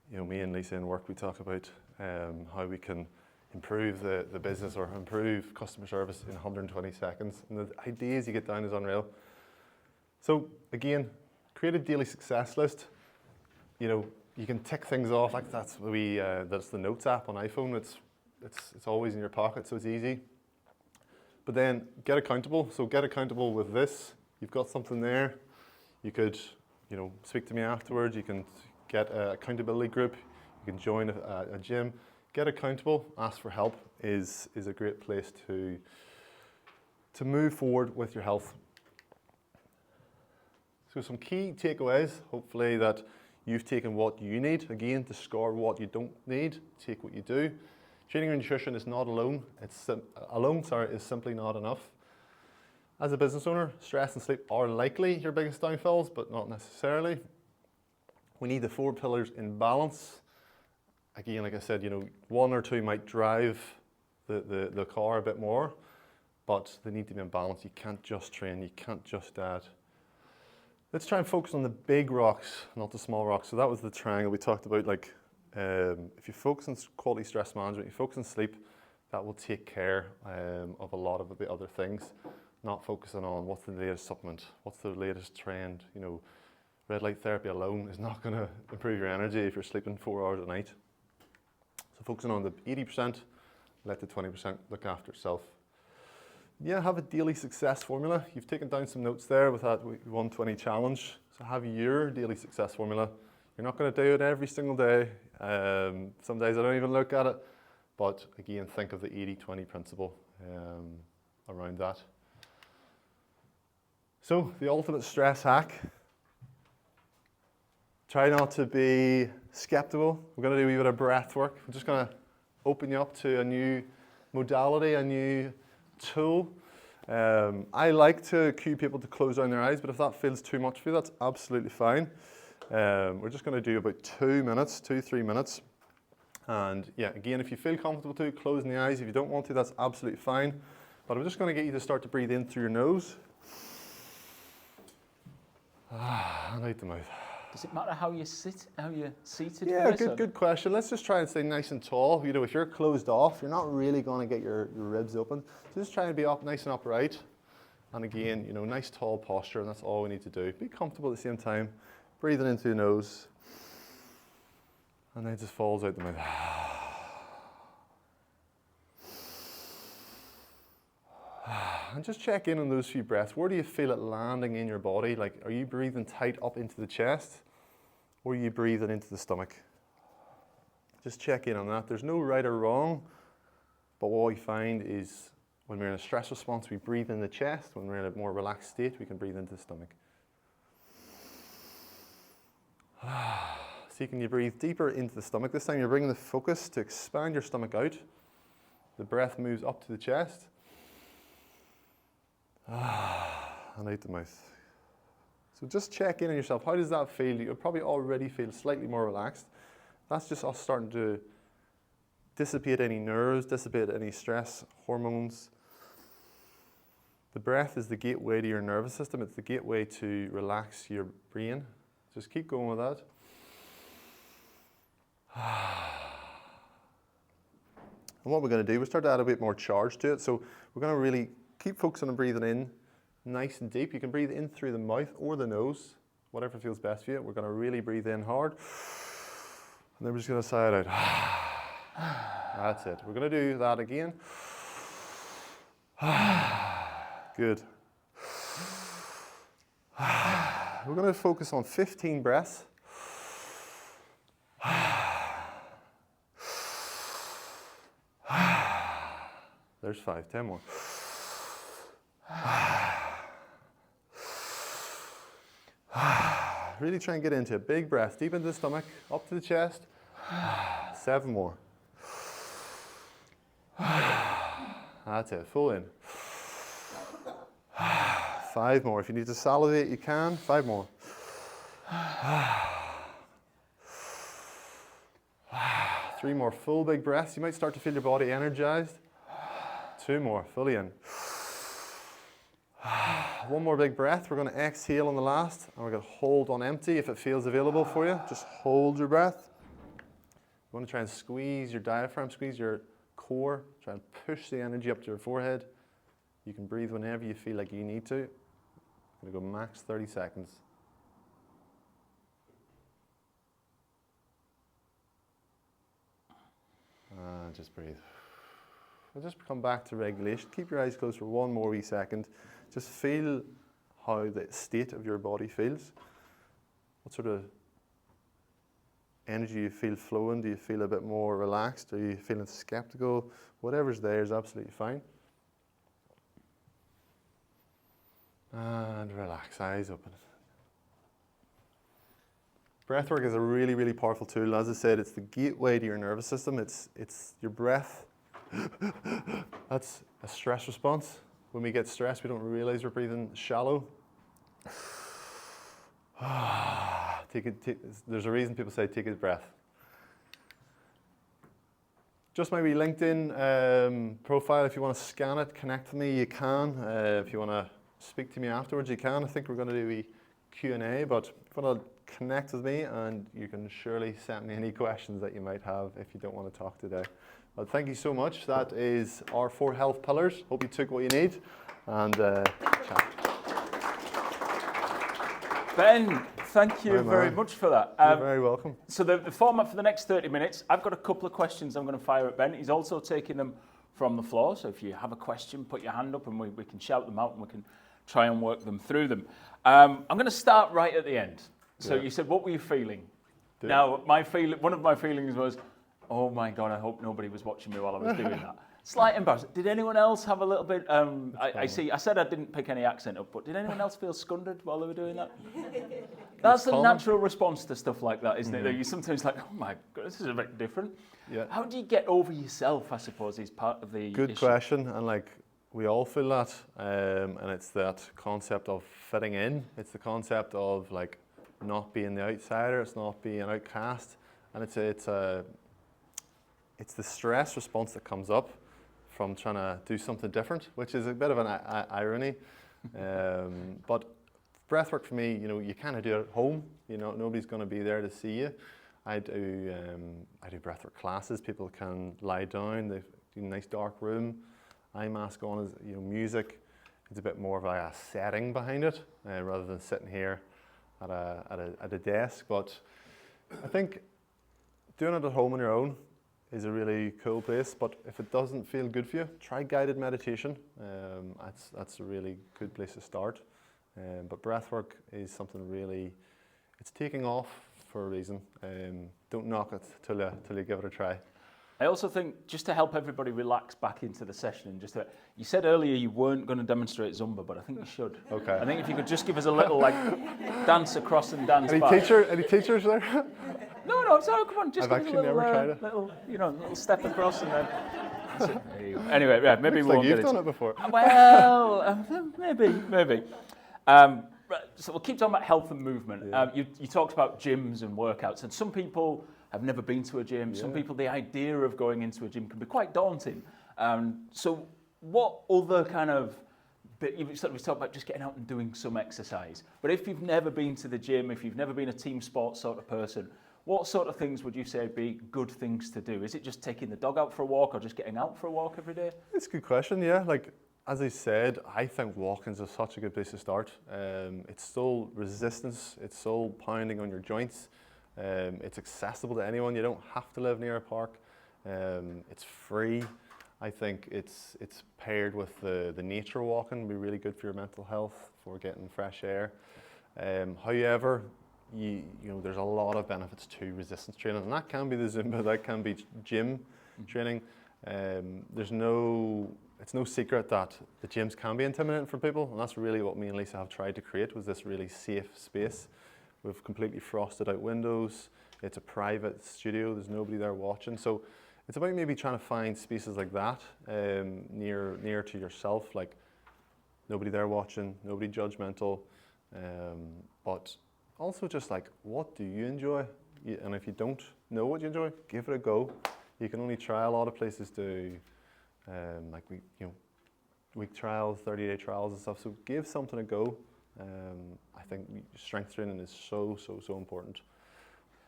you know, me and Lisa in work, we talk about how we can improve the business or improve customer service in 120 seconds. And the ideas you get down is unreal. So again, create a daily success list. You know, you can tick things off. Like that's the Notes app on iPhone. It's always in your pocket, so it's easy. But then get accountable. So get accountable with this. You've got something there. You could, you know, speak to me afterwards. You can get an accountability group. You can join a gym. Get accountable. Ask for help is a great place to move forward with your health. So some key takeaways, hopefully that you've taken what you need. Again, discard what you don't need, take what you do. Training and nutrition is not alone. Is simply not enough. As a business owner, stress and sleep are likely your biggest downfalls, but not necessarily. We need the 4 pillars in balance. Again, like I said, you know, 1 or 2 might drive the car a bit more, but they need to be in balance. You can't just train, you can't just add. Let's try and focus on the big rocks, not the small rocks. So that was the triangle we talked about. Like, if you focus on quality stress management, you focus on sleep, that will take care of a lot of the other things. Not focusing on what's the latest supplement, what's the latest trend. You know, red light therapy alone is not going to improve your energy if you're sleeping 4 hours a night. So focusing on the 80%, let the 20% look after itself. Yeah, have a daily success formula. You've taken down some notes there with that 120 challenge. So have your daily success formula. You're not going to do it every single day. Some days I don't even look at it. But again, think of the 80-20 principle around that. So the ultimate stress hack. Try not to be skeptical. We're going to do a wee bit of breath work. We're just going to open you up to a new modality, a new tool. I like to cue people to close down their eyes, but if that feels too much for you, that's absolutely fine. We're just going to do about 2 minutes, 2-3 minutes. And yeah, again, if you feel comfortable to, closing the eyes. If you don't want to, that's absolutely fine. But I'm just going to get you to start to breathe in through your nose. And out the mouth. Does it matter how you sit, how you're seated? Yeah, good question. Let's just try and stay nice and tall. You know, if you're closed off, you're not really going to get your ribs open. So just try and be up nice and upright. And again, you know, nice tall posture, and that's all we need to do. Be comfortable at the same time. Breathing in through the nose. And then it just falls out the mouth. And just check in on those few breaths. Where do you feel it landing in your body? Like, are you breathing tight up into the chest? Or are you breathing into the stomach? Just check in on that. There's no right or wrong. But what we find is when we're in a stress response, we breathe in the chest. When we're in a more relaxed state, we can breathe into the stomach. So can you breathe deeper into the stomach? This time you're bringing the focus to expand your stomach out. The breath moves up to the chest. And out the mouth. So just check in on yourself. How does that feel? You'll probably already feel slightly more relaxed. That's just us starting to dissipate any nerves, dissipate any stress hormones. The breath is the gateway to your nervous system. It's the gateway to relax your brain. Just keep going with that. And what we're going to do, we start to add a bit more charge to it. So we're going to really keep focusing on breathing in nice and deep. You can breathe in through the mouth or the nose, whatever feels best for you. We're going to really breathe in hard. And then we're just going to sigh it out. That's it. We're going to do that again. Good. We're going to focus on 15 breaths. There's 5, 10 more. Really try and get into a big breath, deep into the stomach, up to the chest. 7 more. That's it, full in. 5 more. If you need to salivate, you can. 5 more. 3 more full big breaths. You might start to feel your body energized. 2 more, fully in. 1 more big breath. We're going to exhale on the last, and we're going to hold on empty if it feels available for you. Just hold your breath. You want to try and squeeze your diaphragm, squeeze your core, try and push the energy up to your forehead. You can breathe whenever you feel like you need to. I'm going to go max 30 seconds. And just breathe. And just come back to regulation. Keep your eyes closed for 1 more wee second. Just feel how the state of your body feels. What sort of energy you feel flowing? Do you feel a bit more relaxed? Are you feeling skeptical? Whatever's there is absolutely fine. And relax, eyes open. Breathwork is a really, really powerful tool. As I said, it's the gateway to your nervous system. It's your breath. That's a stress response. When we get stressed, we don't realize we're breathing shallow. There's a reason people say take a breath. Just my wee LinkedIn profile. If you want to scan it, connect with me, you can. If you want to speak to me afterwards, you can. I think we're going to do a Q&A, but if you want to connect with me, and you can surely send me any questions that you might have if you don't want to talk today. Well, thank you so much. That is our 4 health pillars. Hope you took what you need, and chat. Ben, thank you very much for that. You're very welcome. So the format for the next 30 minutes, I've got a couple of questions I'm going to fire at Ben. He's also taking them from the floor, so if you have a question, put your hand up and we can shout them out and we can try and work them through them. I'm going to start right at the end. So you said, what were you feeling? Now, one of my feelings was, oh my God, I hope nobody was watching me while I was doing that. Slight embarrassment. Did anyone else have a little bit, I said I didn't pick any accent up, but did anyone else feel scundered while they were doing that? That's the natural response to stuff like that, isn't it? That you sometimes like, oh my God, this is a bit different. Yeah. How do you get over yourself, I suppose, is part of the Good issue. question, and like, we all feel that, and it's that concept of fitting in. It's the concept of like not being the outsider. It's not being an outcast, and it's the stress response that comes up from trying to do something different, which is a bit of an irony. But breathwork for me, you kind of do it at home. Nobody's going to be there to see you. I do breathwork classes. People can lie down. They do a nice dark room. Eye mask on, is music. It's a bit more of a setting behind it rather than sitting here at a desk. But I think doing it at home on your own is a really cool place. But if it doesn't feel good for you, try guided meditation. That's a really good place to start. But breathwork is something really, it's taking off for a reason. Don't knock it till you give it a try. I also think, just to help everybody relax back into the session, and you said earlier you weren't going to demonstrate Zumba, but I think you should. Okay. I think if you could just give us a little dance across and dance back. Any teachers there? No, sorry, come on, just I've give us a actually little, never tried it. little step across and then. There you go. Anyway, yeah, maybe we Looks like won't get you've it. done it before. Well, maybe. So we'll keep talking about health and movement. Yeah. You talked about gyms and workouts, and some people have never been to a gym. Some people, the idea of going into a gym can be quite daunting. So what other kind of bit, we talked about just getting out and doing some exercise. But if you've never been to the gym, if you've never been a team sports sort of person, what sort of things would you say would be good things to do? Is it just taking the dog out for a walk or just getting out for a walk every day? It's a good question, yeah. Like, as I said, I think walking's such a good place to start. It's still resistance, it's still pounding on your joints. It's accessible to anyone. You don't have to live near a park. It's free. I think it's paired with the nature walking will be really good for your mental health, for getting fresh air. However, you know, there's a lot of benefits to resistance training, and that can be the Zumba, that can be gym training. It's no secret that the gyms can be intimidating for people, and that's really what me and Lisa have tried to create, was this really safe space. We've completely frosted out windows. It's a private studio. There's nobody there watching. So it's about maybe trying to find spaces like that near to yourself, like nobody there watching, nobody judgmental, but also just like, what do you enjoy? And if you don't know what you enjoy, give it a go. You can only try. A lot of places do week trials, 30-day trials and stuff. So give something a go. I think strength training is so important.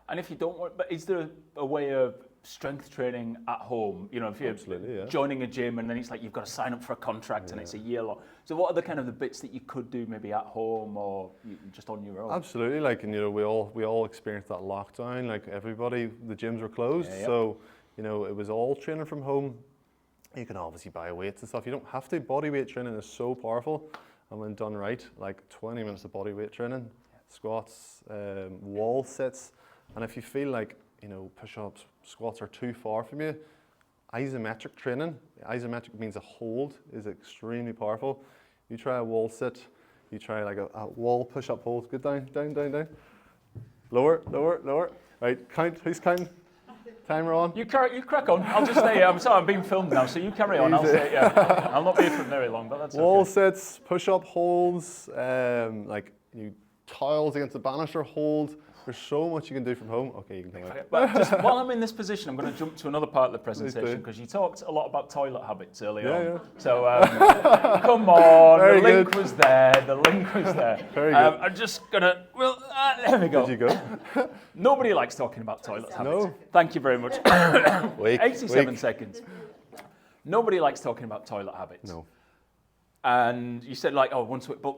And if you don't want, but is there a way of strength training at home? You know, if you're joining a gym and then it's like you've got to sign up for a contract and it's a year long. So what are the kind of the bits that you could do maybe at home or just on your own? Absolutely, like, and you know, we all experienced that lockdown. Like everybody, the gyms were closed, so you know, it was all training from home. You can obviously buy weights and stuff. You don't have to. Body weight training is so powerful, and when done right, like 20 minutes of body weight training, squats, wall sits, and if you feel like, you know, push-ups, squats are too far from you, isometric training. Isometric means a hold is extremely powerful. You try a wall sit, you try like a wall push-up hold. Good, down. Lower. Right, count. Who's counting? Timer on. You crack on. I'll just stay here. I'm sorry, I'm being filmed now, so you carry on. I'll stay. Yeah, I'll not be here for very long, but that's wall okay. sits, push-up holds, like tiles against the banister hold. There's so much you can do from home. Okay, you can come out. But just while I'm in this position, I'm going to jump to another part of the presentation because you talked a lot about toilet habits earlier on. Yeah. So come on, the link was there. Very good. I'm just going to, there we go. Did you go? Nobody likes talking about toilet habits. No. Thank you very much. 87 seconds. Nobody likes talking about toilet habits. No. And you said like, once a week, but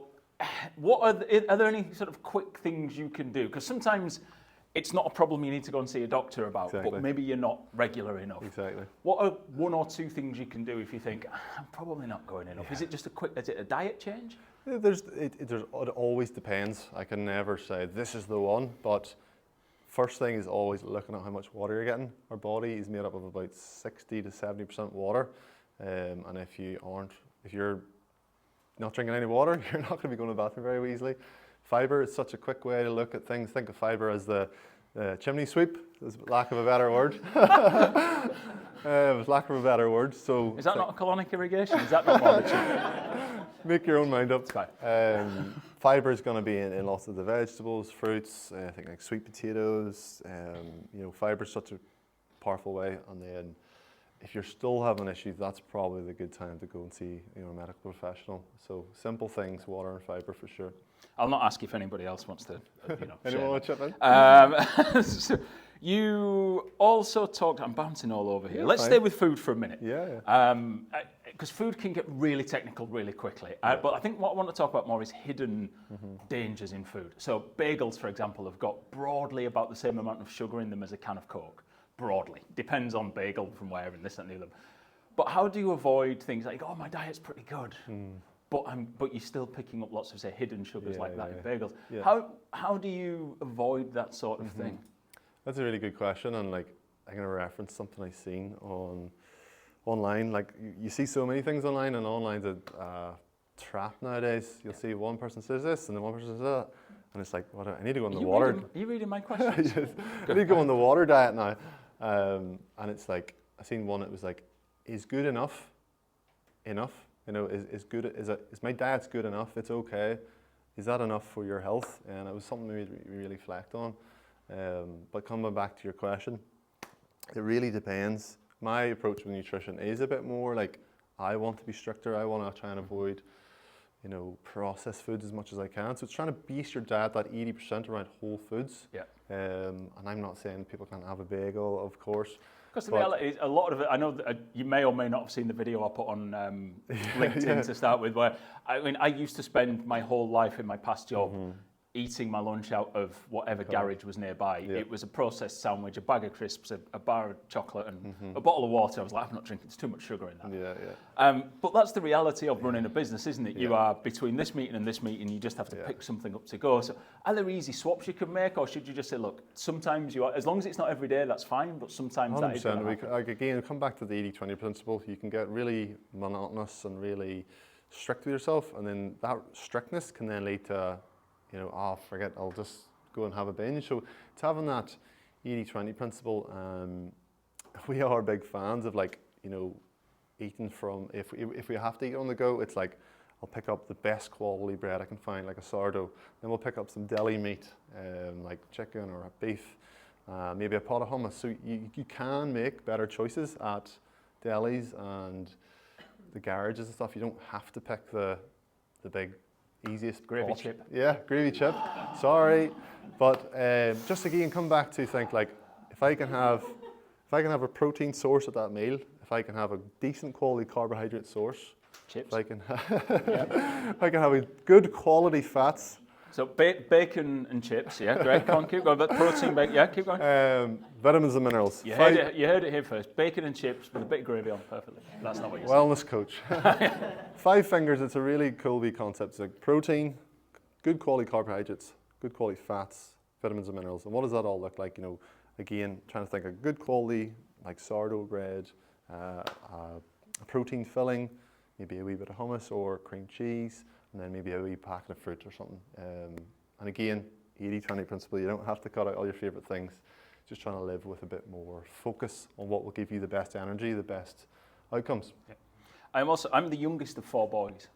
what are there any sort of quick things you can do? Because sometimes it's not a problem you need to go and see a doctor about, but maybe you're not regular enough. Exactly. What are one or two things you can do if you think, I'm probably not going enough? Yeah. Is it just is it a diet change? It always depends. I can never say this is the one, but first thing is always looking at how much water you're getting. Our body is made up of about 60 to 70% water, and if you're not drinking any water, you're not going to be going to the bathroom very easily. Fibre is such a quick way to look at things. Think of fibre as the chimney sweep, lack of a better word. Lack of a better word. So is that not a colonic irrigation? Is that not one? Make your own mind up. It's fine. Fibre is going to be in lots of the vegetables, fruits. I think like sweet potatoes. Fibre is such a powerful way. And then, if you're still having issues, that's probably the good time to go and see a medical professional. So simple things, water and fibre for sure. I'll not ask if anybody else wants to. Anyone want to chip in? So you also talked. I'm bouncing all over here. Let's fine. stay with food for a minute. Yeah. Because food can get really technical really quickly. But I think what I want to talk about more is hidden dangers in food. So bagels, for example, have got broadly about the same amount of sugar in them as a can of Coke. Broadly. Depends on bagel from where and this and the other. But how do you avoid things like, my diet's pretty good, but you're still picking up lots of, say, hidden sugars in bagels. Yeah. How do you avoid that sort of thing? That's a really good question, and like I'm gonna reference something I seen online. Like you see so many things online, and online's a trap nowadays. You'll see one person says this, and then one person says that, and it's like, what? I need to go on the water. Are you reading my questions? Yes. I need to go on the water diet now. And it's like I seen one. It was like, is good enough? Enough? You know, is good? Is my diet's good enough? It's okay. Is that enough for your health? And it was something we really reflect on. But coming back to your question, it really depends. My approach with nutrition is a bit more like I want to be stricter. I want to try and avoid, you know, processed foods as much as I can. So it's trying to base your diet that 80% around whole foods. Yeah. And I'm not saying people can't have a bagel, of course. Because the reality is, a lot of it, I know that you may or may not have seen the video I put on LinkedIn to start with, where, I mean, I used to spend my whole life in my past job eating my lunch out of whatever garage was nearby. Yeah. It was a processed sandwich, a bag of crisps, a bar of chocolate, and a bottle of water. I was like, I'm not drinking, there's too much sugar in that. Yeah, yeah. But that's the reality of running a business, isn't it? You are between this meeting and this meeting, you just have to pick something up to go. So are there easy swaps you can make, or should you just say, look, sometimes you are, as long as it's not every day, that's fine, but sometimes that is going to happen. Like again, come back to the 80-20 principle. You can get really monotonous and really strict with yourself, and then that strictness can then lead to, you know, oh, forget, I'll just go and have a binge. So it's having that 80-20 principle. We are big fans of, like, you know, eating from, if we have to eat on the go, it's like, I'll pick up the best quality bread I can find, like a sourdough. Then we'll pick up some deli meat, like chicken or beef, maybe a pot of hummus. So you can make better choices at delis and the garages and stuff. You don't have to pick the big, easiest Gravy chip. Yeah, gravy chip. Sorry, but just again, come back to think, like, if I can have a protein source at that meal, if I can have a decent quality carbohydrate source, Chips. if I can, if I can have a good quality fats. So bacon and chips, yeah, great. Come on, keep going. But protein, bacon, yeah, keep going. Vitamins and minerals. You heard it here first. Bacon and chips with a bit of gravy on, perfectly. That's not what you said. Wellness coach. 5 fingers. It's a really cool wee concept. It's like protein, good quality carbohydrates, good quality fats, vitamins and minerals. And what does that all look like? You know, again, trying to think of good quality, like sourdough bread, a protein filling, maybe a wee bit of hummus or cream cheese, and then maybe a wee packet of fruit or something. And again, 80-20 principle, you don't have to cut out all your favourite things. Just trying to live with a bit more focus on what will give you the best energy, the best outcomes. Yeah. I'm the youngest of 4 boys.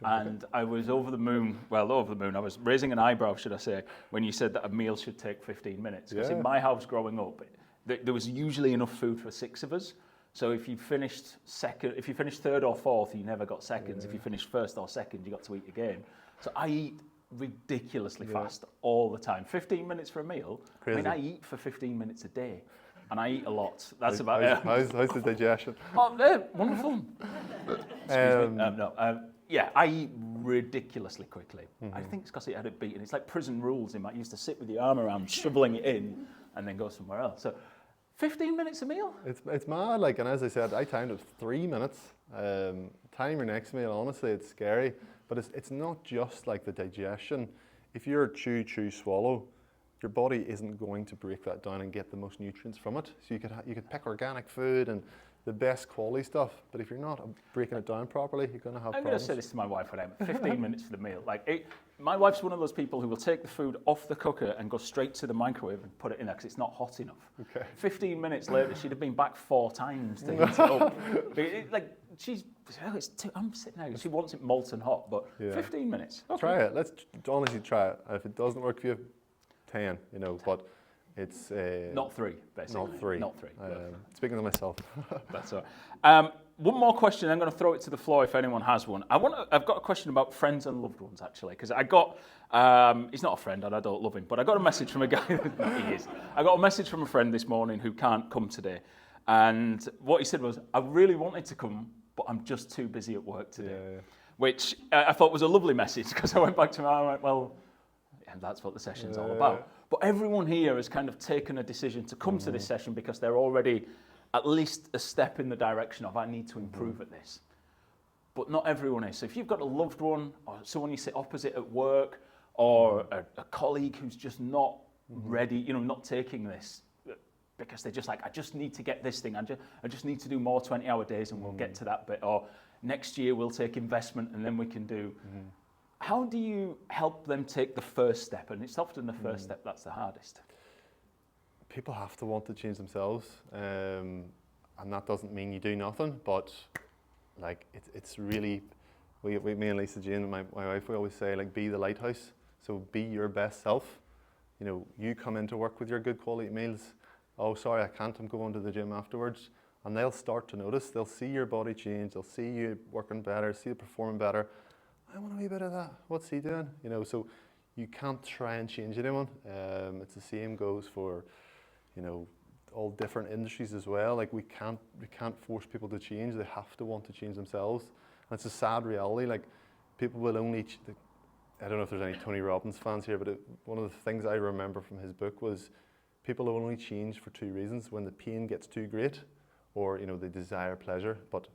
And I was over the moon, I was raising an eyebrow, should I say, when you said that a meal should take 15 minutes. Because in my house growing up, there was usually enough food for 6 of us. So if you finished third or fourth, you never got seconds. If you finished first or second, you got to eat again. So I eat ridiculously fast all the time. 15 minutes for a meal. Crazy. I mean, I eat for 15 minutes a day, and I eat a lot. That's about it. How's the digestion? Oh, yeah, wonderful. Excuse me. Yeah, I eat ridiculously quickly. I think it's because it had it beaten. It's like prison rules. I used to sit with the arm around, shoveling it in, and then go somewhere else. So 15 minutes a meal? It's mad, like, and as I said, I timed it 3 minutes. Time your next meal, honestly, it's scary. But it's not just like the digestion. If you're chew, swallow, your body isn't going to break that down and get the most nutrients from it. So you could pick organic food and the best quality stuff, but if you're not breaking it down properly, you're going to have problems. I'm going to say this to my wife when I'm 15 minutes for the meal. My wife's one of those people who will take the food off the cooker and go straight to the microwave and put it in there because it's not hot enough. Okay. 15 minutes later, she'd have been back 4 times to heat it up. I'm sitting there, she wants it molten hot, but 15 minutes. Okay. Try it. Let's honestly try it. If it doesn't work for you, 10, but it's... not 3, basically. Not 3. Speaking of myself. That's all right. One more question, I'm going to throw it to the floor if anyone has one. I've got a question about friends and loved ones, actually, because I got, he's not a friend and I don't love him, but I got a message from a guy, he is. I got a message from a friend this morning who can't come today. And what he said was, I really wanted to come, but I'm just too busy at work today. Yeah. Which I thought was a lovely message, because I went back to him and I went, well, and that's what the session's all about. But everyone here has kind of taken a decision to come to this session because they're already at least a step in the direction of, I need to improve at this. But not everyone is. So if you've got a loved one or someone you sit opposite at work or a colleague who's just not ready, not taking this because they're just like, I just need to get this thing. I just need to do more 20-hour days, and we'll get to that bit. Or next year we'll take investment, and then we can do. How do you help them take the first step? And it's often the first step that's the hardest. People have to want to change themselves, and that doesn't mean you do nothing. But like it's really, me and Lisa Jane, my wife, we always say, like, be the lighthouse. So be your best self. You know, you come into work with your good quality meals. Oh, sorry, I can't. I'm going to the gym afterwards. And they'll start to notice. They'll see your body change. They'll see you working better, see you performing better. I want a wee bit of that. What's he doing? You know, so you can't try and change anyone. It's the same goes for, you know, all different industries as well. Like we can't force people to change. They have to want to change themselves. And it's a sad reality. Like people will only. I don't know if there's any Tony Robbins fans here, but one of the things I remember from his book was people only change for two reasons: when the pain gets too great, or, you know, they desire pleasure. But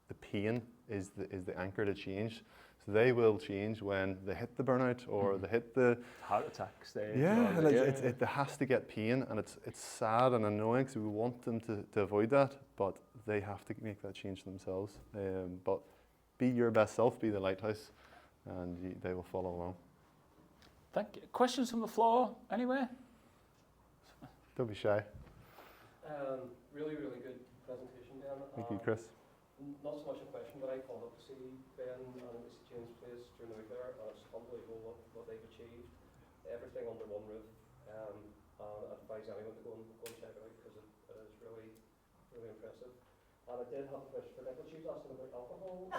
the pain is the anchor to change. So they will change when they hit the burnout or they hit the heart attack stage. Yeah, and it has to get pain, and it's sad and annoying because we want them to avoid that, but they have to make that change themselves. But be your best self, be the lighthouse, and they will follow along. Thank you. Questions from the floor, anywhere? Don't be shy. Really good presentation, Ben. Thank you, Chris. Not so much a question, but I called up to see Ben and Mrs. Jane's place during the week there, and it's unbelievable what they've achieved. Everything under one roof. I'd advise anyone to go and check it out because it is really impressive. And I did have a question for Nicola. She was asking about alcohol.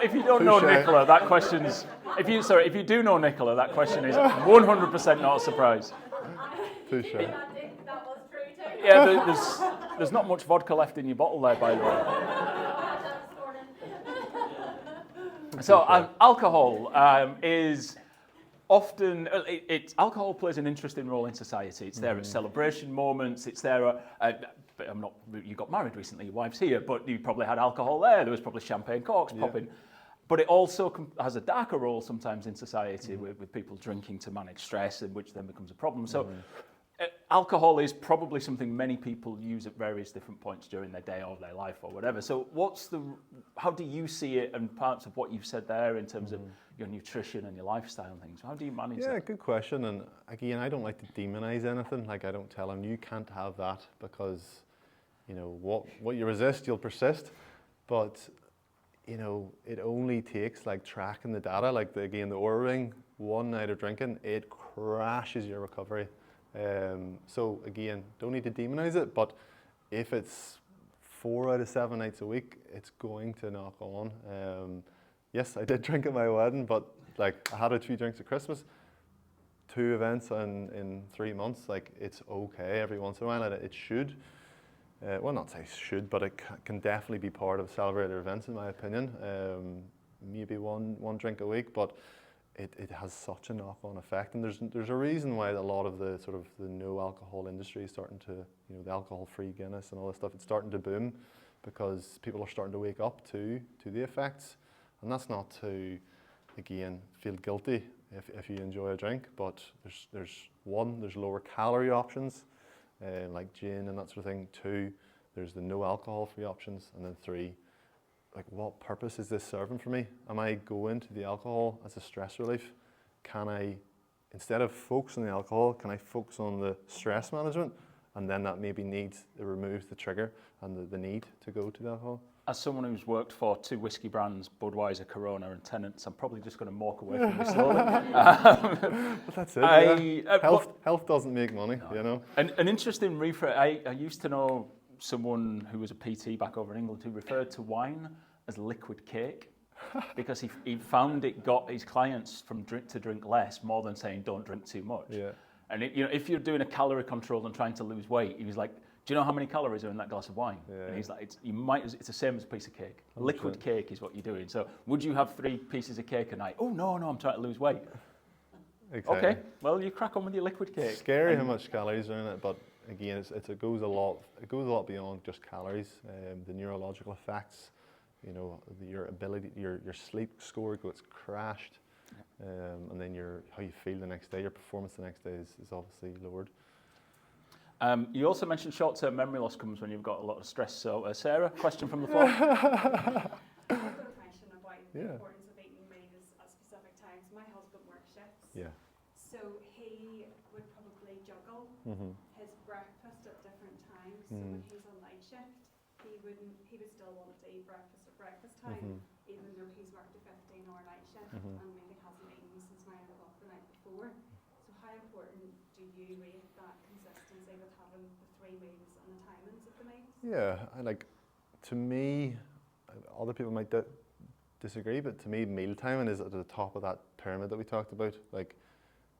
If you don't know Nicola, that question's. If you do know Nicola, that question is 100% not a surprise. Too shy. That was true too. Yeah, there's not much vodka left in your bottle there, by the way. So alcohol is often alcohol plays an interesting role in society. It's there at celebration moments. It's there. You got married recently. Your wife's here, but you probably had alcohol there. There was probably champagne corks popping. But it also has a darker role sometimes in society with people drinking to manage stress, and which then becomes a problem. So alcohol is probably something many people use at various different points during their day or their life or whatever. So how do you see it, and parts of what you've said there in terms of your nutrition and your lifestyle and things? How do you manage that? Yeah, good question. And again, I don't like to demonize anything. Like, I don't tell them you can't have that because, you know, what you resist, you'll persist. But you know, it only takes like tracking the data, like the Oura Ring, one night of drinking, it crashes your recovery. So again, don't need to demonize it, but if it's 4 out of 7 nights a week, it's going to knock on. Yes, I did drink at my wedding, but like I had a few drinks at Christmas, 2 events in 3 months. Like, it's okay every once in a while, and it should. Well, not say should, but it can definitely be part of celebrated events, in my opinion. Maybe one drink a week, but it has such a knock-on effect. And there's a reason why a lot of the sort of the no alcohol industry is starting to, you know, the alcohol-free Guinness and all this stuff, it's starting to boom because people are starting to wake up to the effects. And that's not to, again, feel guilty if you enjoy a drink, but there's lower calorie options. Like gin and that sort of thing. 2, there's the no alcohol free options, and then 3, like, what purpose is this serving for me? Am I going to the alcohol as a stress relief? Can I, instead of focus on the alcohol, can I focus on the stress management? And then that maybe removes the trigger and the need to go to the alcohol. As someone who's worked for 2 whiskey brands, Budweiser, Corona, and Tennent's, I'm probably just going to walk away from this slowly. But that's it. Health doesn't make money, no. You know. An interesting rephrase. I used to know someone who was a PT back over in England who referred to wine as liquid cake because he found it got his clients to drink less more than saying don't drink too much. Yeah. And if you're doing a calorie control and trying to lose weight, he was like, do you know how many calories are in that glass of wine? Yeah. And he's like, it's the same as a piece of cake. 100%. Liquid cake is what you're doing. So would you have 3 pieces of cake a night? Oh, no, I'm trying to lose weight. Exactly. Okay, well, you crack on with your liquid cake. Scary how much calories are in it, but again, it goes a lot beyond just calories. The neurological effects, you know, your ability, your sleep score gets crashed, and then how you feel the next day, your performance the next day is obviously lowered. You also mentioned short-term memory loss comes when you've got a lot of stress. So, Sarah, question from the floor. I've got a question about the importance of eating meals at specific times. My husband works shifts. Yeah. So he would probably juggle his breakfast at different times. So when he's on night shift, he would still want to eat breakfast at breakfast time, even though he's worked a 15-hour night shift and maybe hasn't eaten since 9 o'clock the night before. So how important do you rate that consistency with having the 3 meals and the timings of the meals? Yeah, to me, other people might disagree, but to me, meal timing is at the top of that pyramid that we talked about. Like,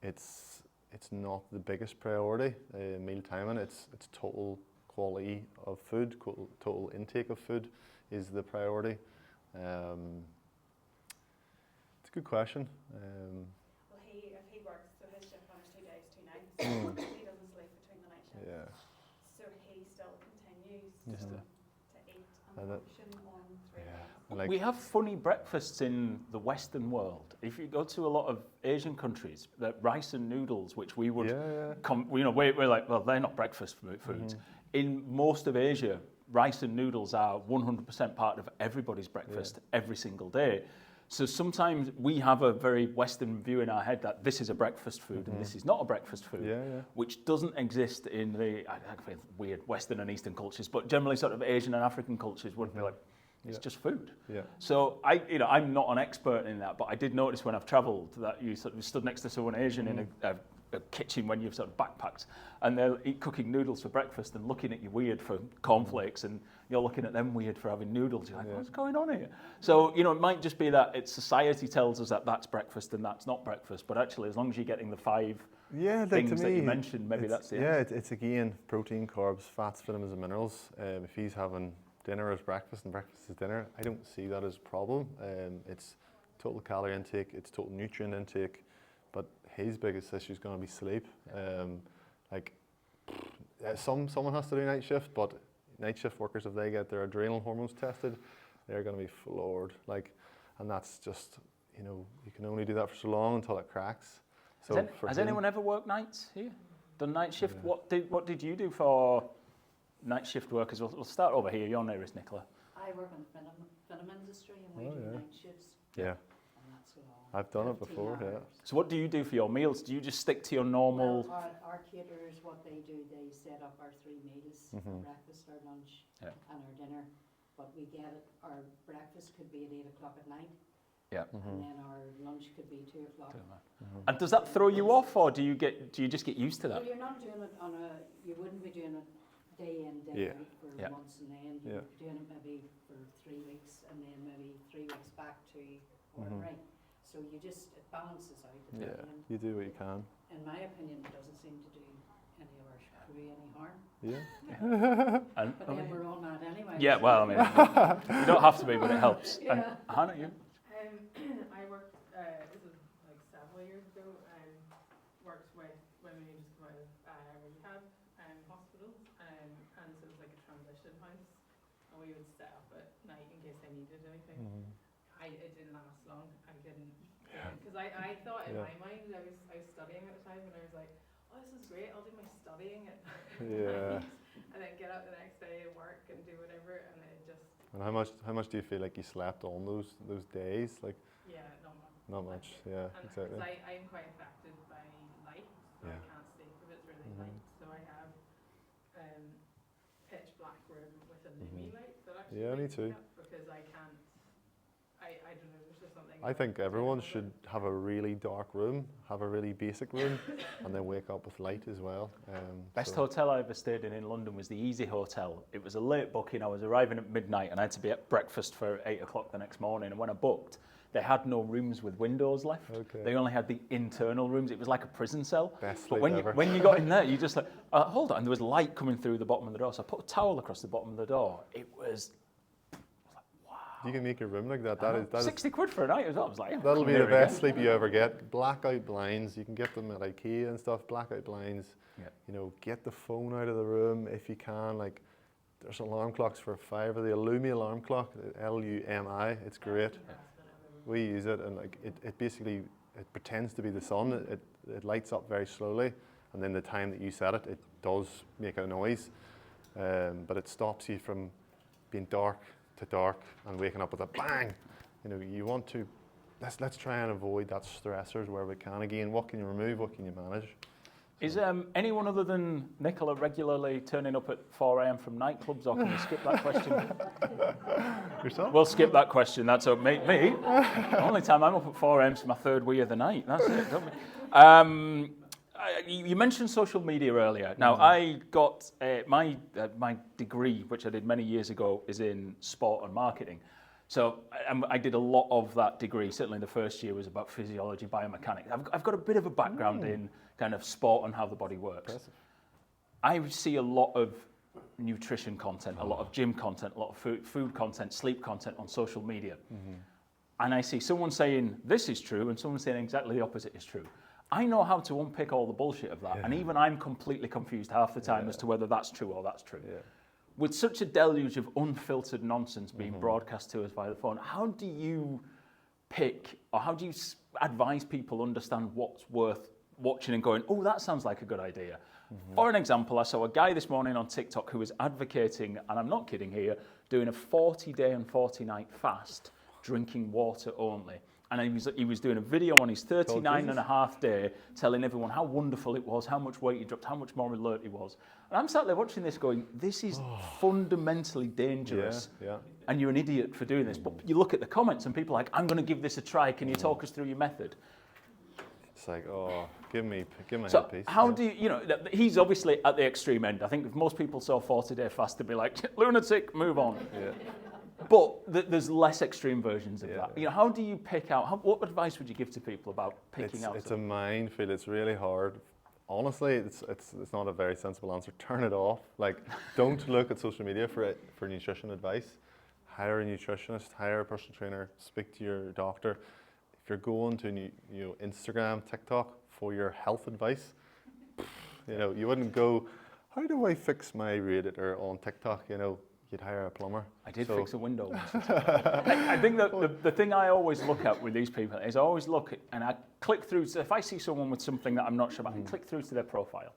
it's not the biggest priority. Meal timing, it's total quality of food, total intake of food is the priority. It's a good question. Well, if he works, so his shift runs 2 days, 2 nights, he doesn't sleep between the night shifts. Yeah. So he still continues Just to eat and that- function on 3 Yeah. meals. Like, We have funny breakfasts in the Western world. If you go to a lot of Asian countries, the rice and noodles, which we would, we're like, well, they're not breakfast foods. In most of Asia, rice and noodles are 100% part of everybody's breakfast every single day. So sometimes we have a very Western view in our head that this is a breakfast food and this is not a breakfast food, which doesn't exist in the I feel weird Western and Eastern cultures, but generally sort of Asian and African cultures would be like, it's just food. Yeah. So I'm not an expert in that, but I did notice when I've travelled that you sort of stood next to someone Asian in a kitchen when you've sort of backpacked, and they'll eat cooking noodles for breakfast and looking at you weird for cornflakes, and you're looking at them weird for having noodles. You're like, what's going on here? So it might just be that society tells us that that's breakfast and that's not breakfast, but actually, as long as you're getting the 5 things that you mentioned, maybe that's the answer. It's again protein, carbs, fats, vitamins, and minerals. If he's having dinner as breakfast and breakfast as dinner, I don't see that as a problem. It's total calorie intake, it's total nutrient intake, but his biggest issue is going to be sleep. Someone has to do night shift, but night shift workers, if they get their adrenal hormones tested, they're going to be floored. And that's just, you can only do that for so long until it cracks. So has anyone ever worked nights here? Done night shift? Yeah. What did you do for night shift workers? We'll start over here. You're nearest, Nicola. I work in the film industry and we do night shifts. Yeah. And that's long. I've done it before, hours. So what do you do for your meals? Do you just stick to your normal... Well, our caterers, what they do, they set up our 3 meals, our breakfast, our lunch and our dinner. But we get it, our breakfast could be at 8 o'clock at night. Yeah. And then our lunch could be 2 o'clock. And does that throw you off, or do you just get used to that? Well, you're not doing it you wouldn't be doing it day in, day out for months, and then you're doing it maybe for 3 weeks and then maybe 3 weeks back to ordinary. So it balances out at the end. You do what you can. In my opinion, it doesn't seem to do any of our crew any harm. Yeah. But then we're on that anyway. Yeah, well, I mean, you don't have to be, but it helps. Yeah. And Hannah, you? I worked, this was like several years ago, worked with women who just come out of rehab hospitals, and so it was like a transition house, and we would stay up at night in case they needed anything. It didn't last long. I didn't, because I thought in my mind, I was studying at the time, and I was like, oh, this is great, I'll do my studying at night, and then get up the next day and work and do whatever, and it just... And how much do you feel like you slept on those days? Like, Yeah, not much. not much. Yeah, And exactly. because I'm quite affected by light, so I can't sleep if it's really light. So I have pitch black room with a Lumi light that actually Yeah, me wakes too. up, because I can't. I don't know. There's just something. I think everyone should have a really dark room, have a really basic room, and then wake up with light as well. Best hotel I ever stayed in London was the Easy Hotel. It was a late booking. I was arriving at midnight and I had to be at breakfast for 8 o'clock the next morning. And when I booked, they had no rooms with windows left. Okay. They only had the internal rooms. It was like a prison cell. Best But sleep ever. when you got in there, you just like, hold on. And there was light coming through the bottom of the door. So I put a towel across the bottom of the door. It was You can make your room like that. That is 60 quid for a night as well. I was like, yeah, that'll be there the we go. best sleep you ever get. Blackout blinds, you can get them at IKEA and stuff. Blackout blinds. Yeah. Get the phone out of the room if you can. Like, there's alarm clocks for fibre. The Lumi alarm clock, Lumi. It's great. We use it, and like it basically it pretends to be the sun. It lights up very slowly, and then the time that you set it, it does make a noise, but it stops you from being dark to dark and waking up with a bang. You know, you want to. Let's try and avoid that stressors where we can. Again, what can you remove? What can you manage? Is anyone other than Nicola regularly turning up at 4 a.m. from nightclubs, or can we skip that question? Yourself? We'll skip that question. That's up me. The only time I'm up at 4 a.m. is my third wee of the night. That's it, don't we? You mentioned social media earlier. Now, I got my degree, which I did many years ago, is in sport and marketing. So I did a lot of that degree. Certainly the first year was about physiology, biomechanics. I've got a bit of a background in kind of sport and how the body works. Impressive. I see a lot of nutrition content, a lot of gym content, a lot of food content, sleep content on social media. And I see someone saying this is true and someone saying exactly the opposite is true. I know how to unpick all the bullshit of that, and even I'm completely confused half the time as to whether that's true or that's true. With such a deluge of unfiltered nonsense being broadcast to us via the phone, how do you pick, or how do you advise people understand what's worth watching and going, oh, that sounds like a good idea? For an example, I saw a guy this morning on TikTok who was advocating, and I'm not kidding here, doing a 40-day and 40-night fast, drinking water only. And he was doing a video on his 39.5 day, telling everyone how wonderful it was, how much weight he dropped, how much more alert he was. And I'm sat there watching this going, this is fundamentally dangerous. And you're an idiot for doing this. But you look at the comments and people are like, I'm going to give this a try. Can you talk us through your method? It's like, oh, give me a headpiece. How do you know, he's obviously at the extreme end. I think if most people saw 40-day fast, they'd be like, lunatic, move on. But there's less extreme versions of that. You know, how do you pick out, what advice would you give to people about picking out? It's a minefield. It's really hard. Honestly, it's not a very sensible answer. Turn it off. Like, don't look at social media for nutrition advice. Hire a nutritionist, hire a personal trainer, speak to your doctor. If you're going to Instagram, TikTok for your health advice, you wouldn't go, how do I fix my radiator on TikTok? You'd hire a plumber. I did fix a window once. I think that the thing I always look at with these people is I always look at, and I click through. So if I see someone with something that I'm not sure about, I click through to their profile.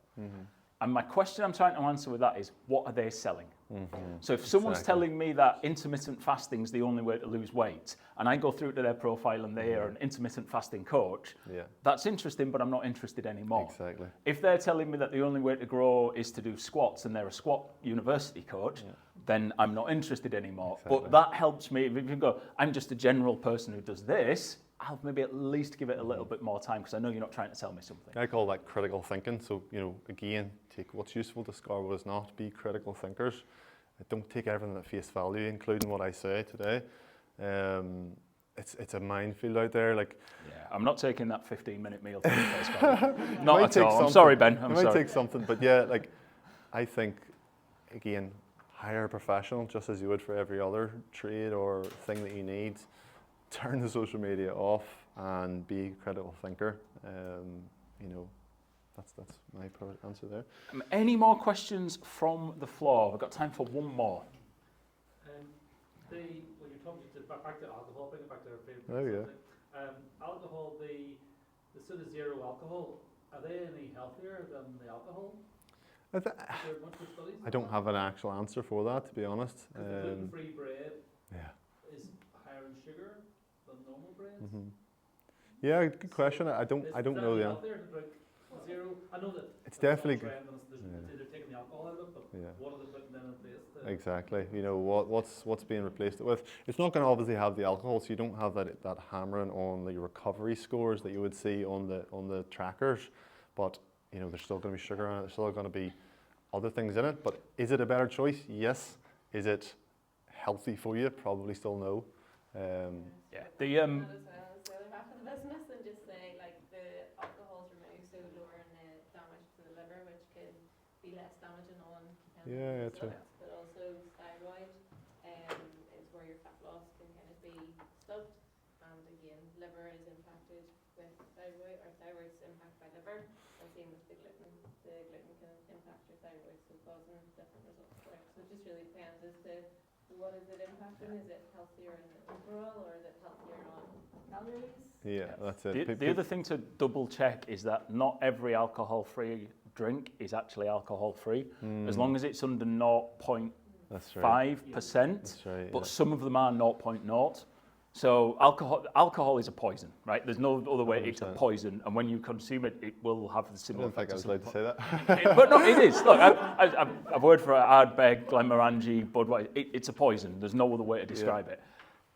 And my question I'm trying to answer with that is, what are they selling? So if someone's telling me that intermittent fasting is the only way to lose weight, and I go through to their profile and they are an intermittent fasting coach, that's interesting, but I'm not interested anymore. Exactly. If they're telling me that the only way to grow is to do squats and they're a squat university coach, then I'm not interested anymore. Exactly. But that helps me. If you go, I'm just a general person who does this, I'll maybe at least give it a little bit more time because I know you're not trying to tell me something. I call that critical thinking. So, again, take what's useful, discard what is not. Be critical thinkers. Don't take everything at face value, including what I say today. It's a minefield out there. I'm not taking that 15-minute meal thing at face value. Not at all. I'm sorry, Ben. I'm sorry. Might take something, but I think, again, hire a professional just as you would for every other trade or thing that you need. Turn the social media off and be a critical thinker. That's my answer there. Any more questions from the floor? We've got time for one more. When you're talking back to alcohol, bring it back to our favorite. Oh yeah. Alcohol, the sort of zero alcohol, are they any healthier than the alcohol? I don't have an actual answer for that, to be honest. Gluten-free bread is higher in sugar than normal breads. Yeah, good question. I don't know the answer. Zero. I know that it's definitely good. They're taking the alcohol out of it, but what are they putting in place? Exactly. What's being replaced it with? It's not going to obviously have the alcohol, so you don't have that hammering on the recovery scores that you would see on the trackers. But there's still going to be sugar in it. There's still going to be other things in it. But is it a better choice? Yes. Is it healthy for you? Probably still no. Yeah, true. But also thyroid is where your fat loss can kind of be stopped. And again, liver is impacted with thyroid, or thyroid's impacted by liver. And same with the gluten. The gluten can impact your thyroid, so causing different results there. So just really depends as to what is it impacting. Is it healthier in the overall, or is it healthier on calories? Yeah, that's it. The other thing to double check is that not every alcohol-free drink is actually alcohol-free, as long as it's under 0.5%. That's right. That's right. but some of them are 0.0. So alcohol is a poison, right? There's no other way. 100%. It's a poison, and when you consume it, it will have the I similar. don't think I was allowed to say that. But no, it is. Look, I've worked for Ardbeg, Glenmorangie, Budweiser. It's a poison. There's no other way to describe it.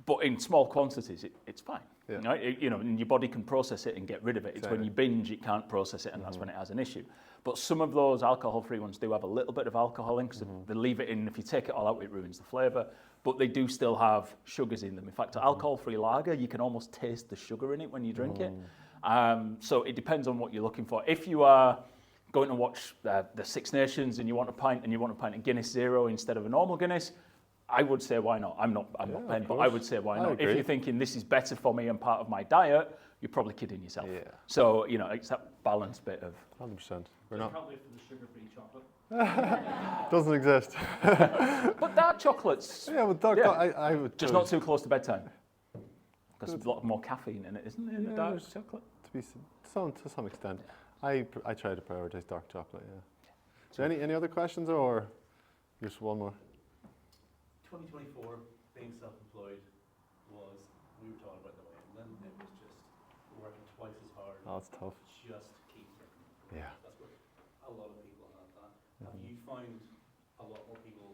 But in small quantities, it's fine. Yeah. Right? And your body can process it and get rid of it. It's when you binge, it can't process it, and that's when it has an issue. But some of those alcohol-free ones do have a little bit of alcohol in, because they leave it in. If you take it all out, it ruins the flavour. But they do still have sugars in them. In fact, alcohol-free lager, you can almost taste the sugar in it when you drink it. So it depends on what you're looking for. If you are going to watch the Six Nations and you want a pint of Guinness Zero instead of a normal Guinness, I would say why not. I'm not Ben, but I would say why not. If you're thinking this is better for me and part of my diet, you're probably kidding yourself. Yeah. So, it's that balanced bit of... 100%. We're not. Probably for the sugar-free chocolate. Doesn't exist. But dark chocolates... Yeah, but dark, I would... Just not too close to bedtime. Because there's a lot more caffeine in it, isn't there, in the dark chocolate? To some extent. I try to prioritise dark chocolate, yeah. So any other questions, or just one more? 2024, being self-employed was, we were talking about the way, and then it was just working twice as hard. Oh, it's tough. Just keep working. Yeah. That's what a lot of people have that. Have you found a lot more people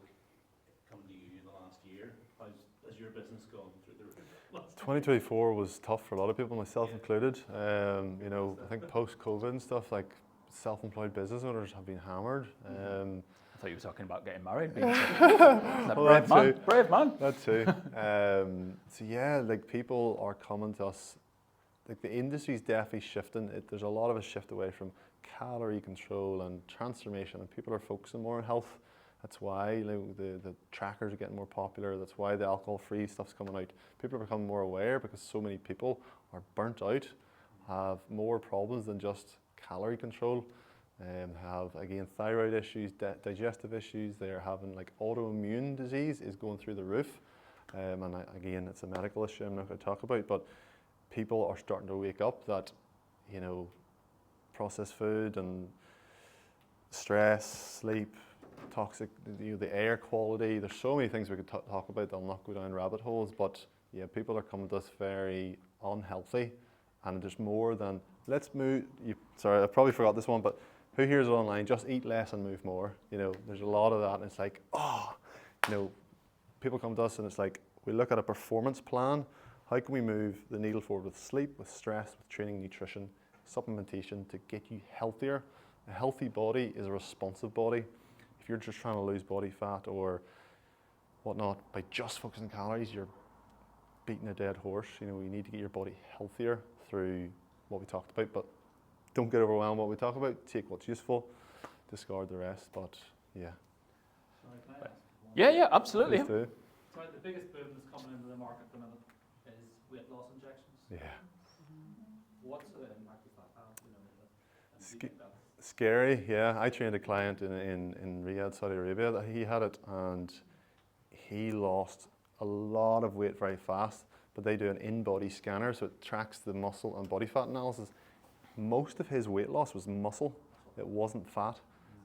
come to you in the last year? Has your business gone through the roof? 2024 was tough for a lot of people, myself included. I think post-COVID and stuff, like self-employed business owners have been hammered. I thought you were talking about getting married. Well, brave man. That too. So yeah, like people are coming to us. Like the industry's definitely shifting. There's a lot of a shift away from calorie control and transformation, and people are focusing more on health. That's why the trackers are getting more popular. That's why the alcohol-free stuff's coming out. People are becoming more aware because so many people are burnt out, have more problems than just calorie control. Have again thyroid issues, digestive issues. They're having like autoimmune disease is going through the roof, and again it's a medical issue I'm not going to talk about. But people are starting to wake up that processed food and stress, sleep, toxic, the air quality. There's so many things we could talk about. I'll not go down rabbit holes, but yeah, people are coming to us very unhealthy, and there's more than let's move. Sorry, I probably forgot this one, but. Who hears it online? Just eat less and move more. There's a lot of that, and it's like, people come to us and it's like, we look at a performance plan. How can we move the needle forward with sleep, with stress, with training, nutrition, supplementation to get you healthier? A healthy body is a responsive body. If you're just trying to lose body fat or whatnot by just focusing on calories, you're beating a dead horse. You need to get your body healthier through what we talked about, but don't get overwhelmed what we talk about. Take what's useful, discard the rest. But yeah. Sorry, can I ask one? Yeah, absolutely. Please do. Sorry, the biggest boom that's coming into the market at the minute is weight loss injections. Yeah. What's the impact of that have? And do you think that's Scary. Yeah. I trained a client in Riyadh, Saudi Arabia. That he had it, and he lost a lot of weight very fast. But they do an in-body scanner, so it tracks the muscle and body fat analysis. Most of his weight loss was muscle. It wasn't fat.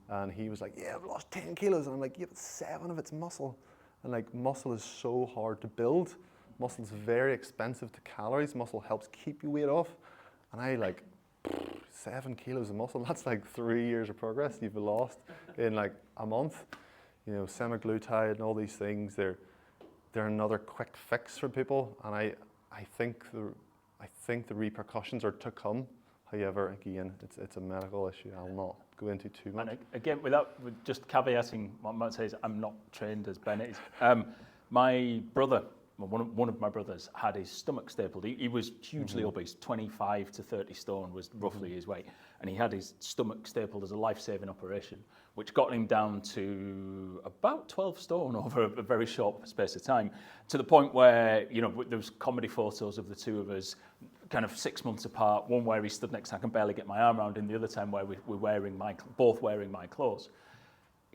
And he was like, yeah, I've lost 10 kilos. And I'm like, yeah, but 7 of it's muscle. And like muscle is so hard to build. Muscle is very expensive to calories. Muscle helps keep your weight off. And I like, 7 kilos of muscle, that's like 3 years of progress you've lost in like a month. Semaglutide and all these things, they're another quick fix for people. And I think the repercussions are to come. However, again, it's a medical issue. I'll not go into too much. And again, with just caveating what I might say is I'm not trained as Ben is. My brother, one of my brothers, had his stomach stapled. He was hugely obese, 25 to 30 stone was roughly his weight. And he had his stomach stapled as a life-saving operation, which got him down to about 12 stone over a very short space of time, to the point where, there was comedy photos of the two of us kind of 6 months apart, one where he stood next to, I can barely get my arm around, and the other time where we're both wearing my clothes.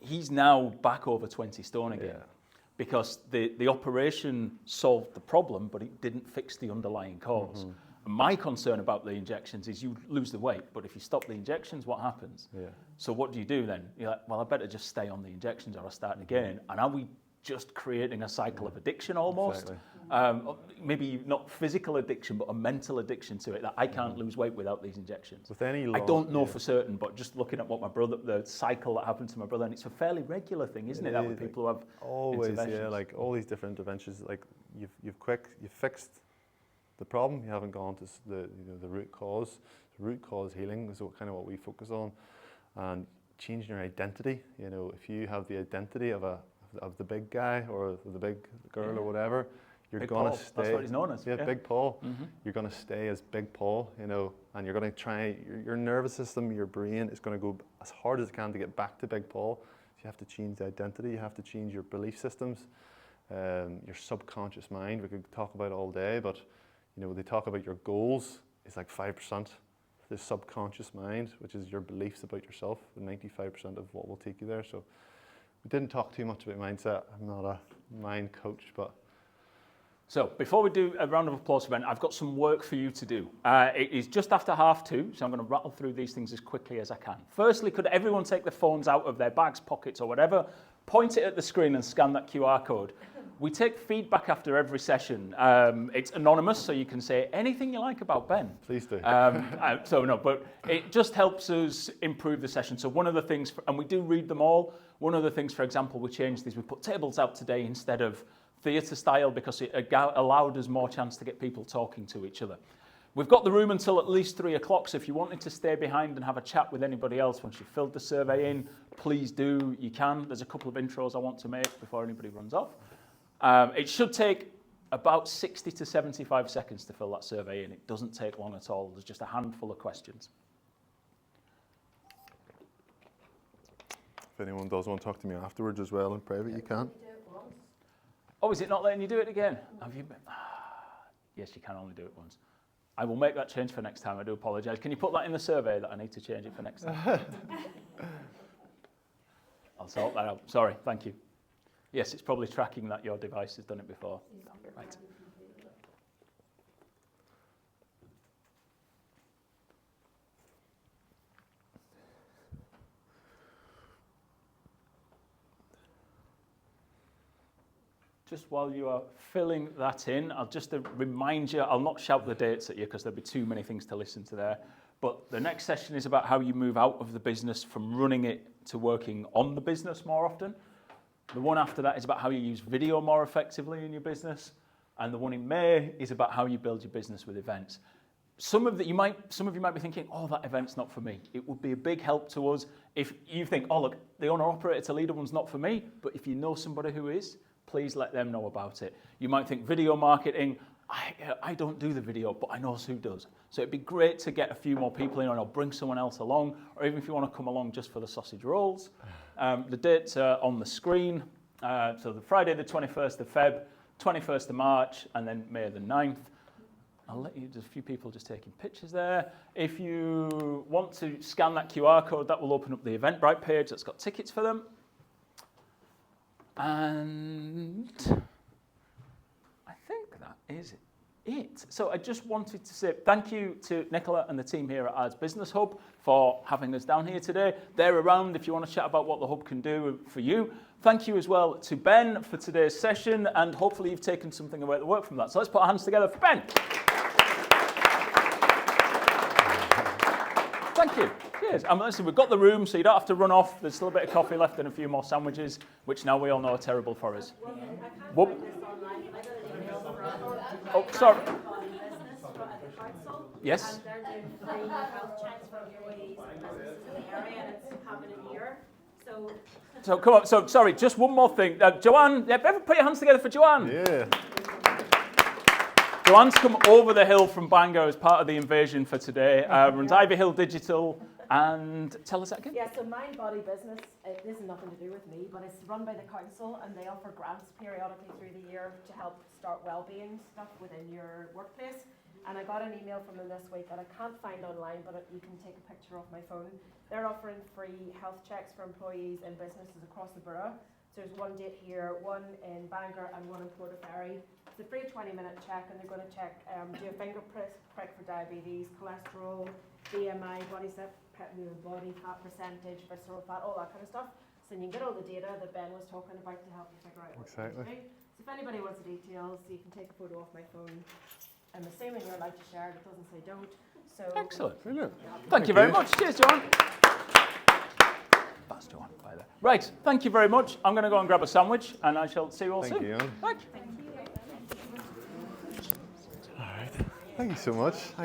he's now back over 20 stone again. Yeah. Because the operation solved the problem, but it didn't fix the underlying cause. And my concern about the injections is you lose the weight, but if you stop the injections, what happens? Yeah. So what do you do then? You're like, well, I better just stay on the injections or I start again. And are we just creating a cycle of addiction almost? Exactly. Maybe not physical addiction, but a mental addiction to it, that I can't lose weight without these injections. With any I don't know for certain, but just looking at what my brother, the cycle that happened to my brother, and it's a fairly regular thing, isn't it? That with people who have always, interventions. like all these different interventions, like you've fixed the problem. You haven't gone to the root cause. The root cause healing is kind of what we focus on, and changing your identity. You know, if you have the identity of the big guy or the big girl or whatever, you're Big gonna Paul. stay. That's what he's known as. Yeah, Big Paul. You're gonna stay as Big Paul, you know, and you're gonna try. Your nervous system, your brain is gonna go as hard as it can to get back to Big Paul. So you have to change the identity. You have to change your belief systems, your subconscious mind. We could talk about it all day, but you know, they talk about your goals is like 5%. The subconscious mind, which is your beliefs about yourself, 95% of what will take you there. So we didn't talk too much about mindset. I'm not a mind coach, but. So before we do a round of applause for Ben, I've got some work for you to do. It is just after 2:30, so I'm going to rattle through these things as quickly as I can. Firstly, could everyone take their phones out of their bags, pockets or whatever, point it at the screen and scan that QR code. We take feedback after every session. It's anonymous, so you can say anything you like about Ben. Please do. But it just helps us improve the session. So one of the things, and we do read them all, one of the things, for example, we changed is we put tables out today instead of theatre style because it allowed us more chance to get people talking to each other. We've got the room until at least 3 o'clock, so if you wanted to stay behind and have a chat with anybody else once you've filled the survey in, please do, you can. There's a couple of intros I want to make before anybody runs off. It should take about 60 to 75 seconds to fill that survey in. It doesn't take long at all. There's just a handful of questions. If anyone does want to talk to me afterwards as well in private, you can. Oh, is it not letting you do it again? Have you been? Yes, you can only do it once. I will make that change for next time. I do apologise. Can you put that in the survey that I need to change it for next time? I'll sort that out. Sorry, thank you. Yes, it's probably tracking that your device has done it before. Right. Just while you are filling that in, I'll just remind you, I'll not shout the dates at you because there'll be too many things to listen to there. But the next session is about how you move out of the business from running it to working on the business more often. The one after that is about how you use video more effectively in your business. And the one in May is about how you build your business with events. Some of you might be thinking, oh, that event's not for me. It would be a big help to us if you think, oh, look, the owner-operator to leader one's not for me. But if you know somebody who is, please let them know about it. You might think video marketing, I don't do the video, but I know who does. So it'd be great to get a few more people in, or bring someone else along, or even if you want to come along just for the sausage rolls. The dates are on the screen. So the Friday the 21st of Feb, 21st of March, and then May the 9th. I'll let you, there's a few people just taking pictures there. If you want to scan that QR code, that will open up the Eventbrite page that's got tickets for them. And I think that is it. So I just wanted to say thank you to Nicola and the team here at Ards Business Hub for having us down here today. They're around if you want to chat about what the Hub can do for you. Thank you as well to Ben for today's session, and hopefully you've taken something away to work from that. So let's put our hands together for Ben. Thank you. Cheers. Listen, we've got the room, so you don't have to run off. There's still a bit of coffee left and a few more sandwiches, which now we all know are terrible for us. Whoop. Oh, sorry. Yes. And they're doing free health checks for employees and businesses in the area, and it's happening here. So come on. So sorry, just one more thing. Joanne, everyone put your hands together for Joanne. Yeah. Joanne's come over the hill from Bangor as part of the invasion for today. Runs Ivy Hill Digital. And tell us that again. Yeah, so Mind Body Business, this has nothing to do with me, but it's run by the council, and they offer grants periodically through the year to help start wellbeing stuff within your workplace. And I got an email from them this week that I can't find online, but you can take a picture off my phone. They're offering free health checks for employees and businesses across the borough. So there's one date here, one in Bangor and one in Portaferry. It's a free 20-minute check, and they're going to check, do a finger prick for diabetes, cholesterol, BMI, body fat percentage, visceral fat, all that kind of stuff. So you can get all the data that Ben was talking about to help you figure out what you need to do. So if anybody wants the details, you can take a photo off my phone. I'm assuming you're allowed to share it. It doesn't say don't. So Excellent. Brilliant. Thank you very much. Cheers, John. That's John, by there. Right, thank you very much. I'm going to go and grab a sandwich, and I shall see you all soon. Thank you, Ian. Thanks. All right. Thank you so much.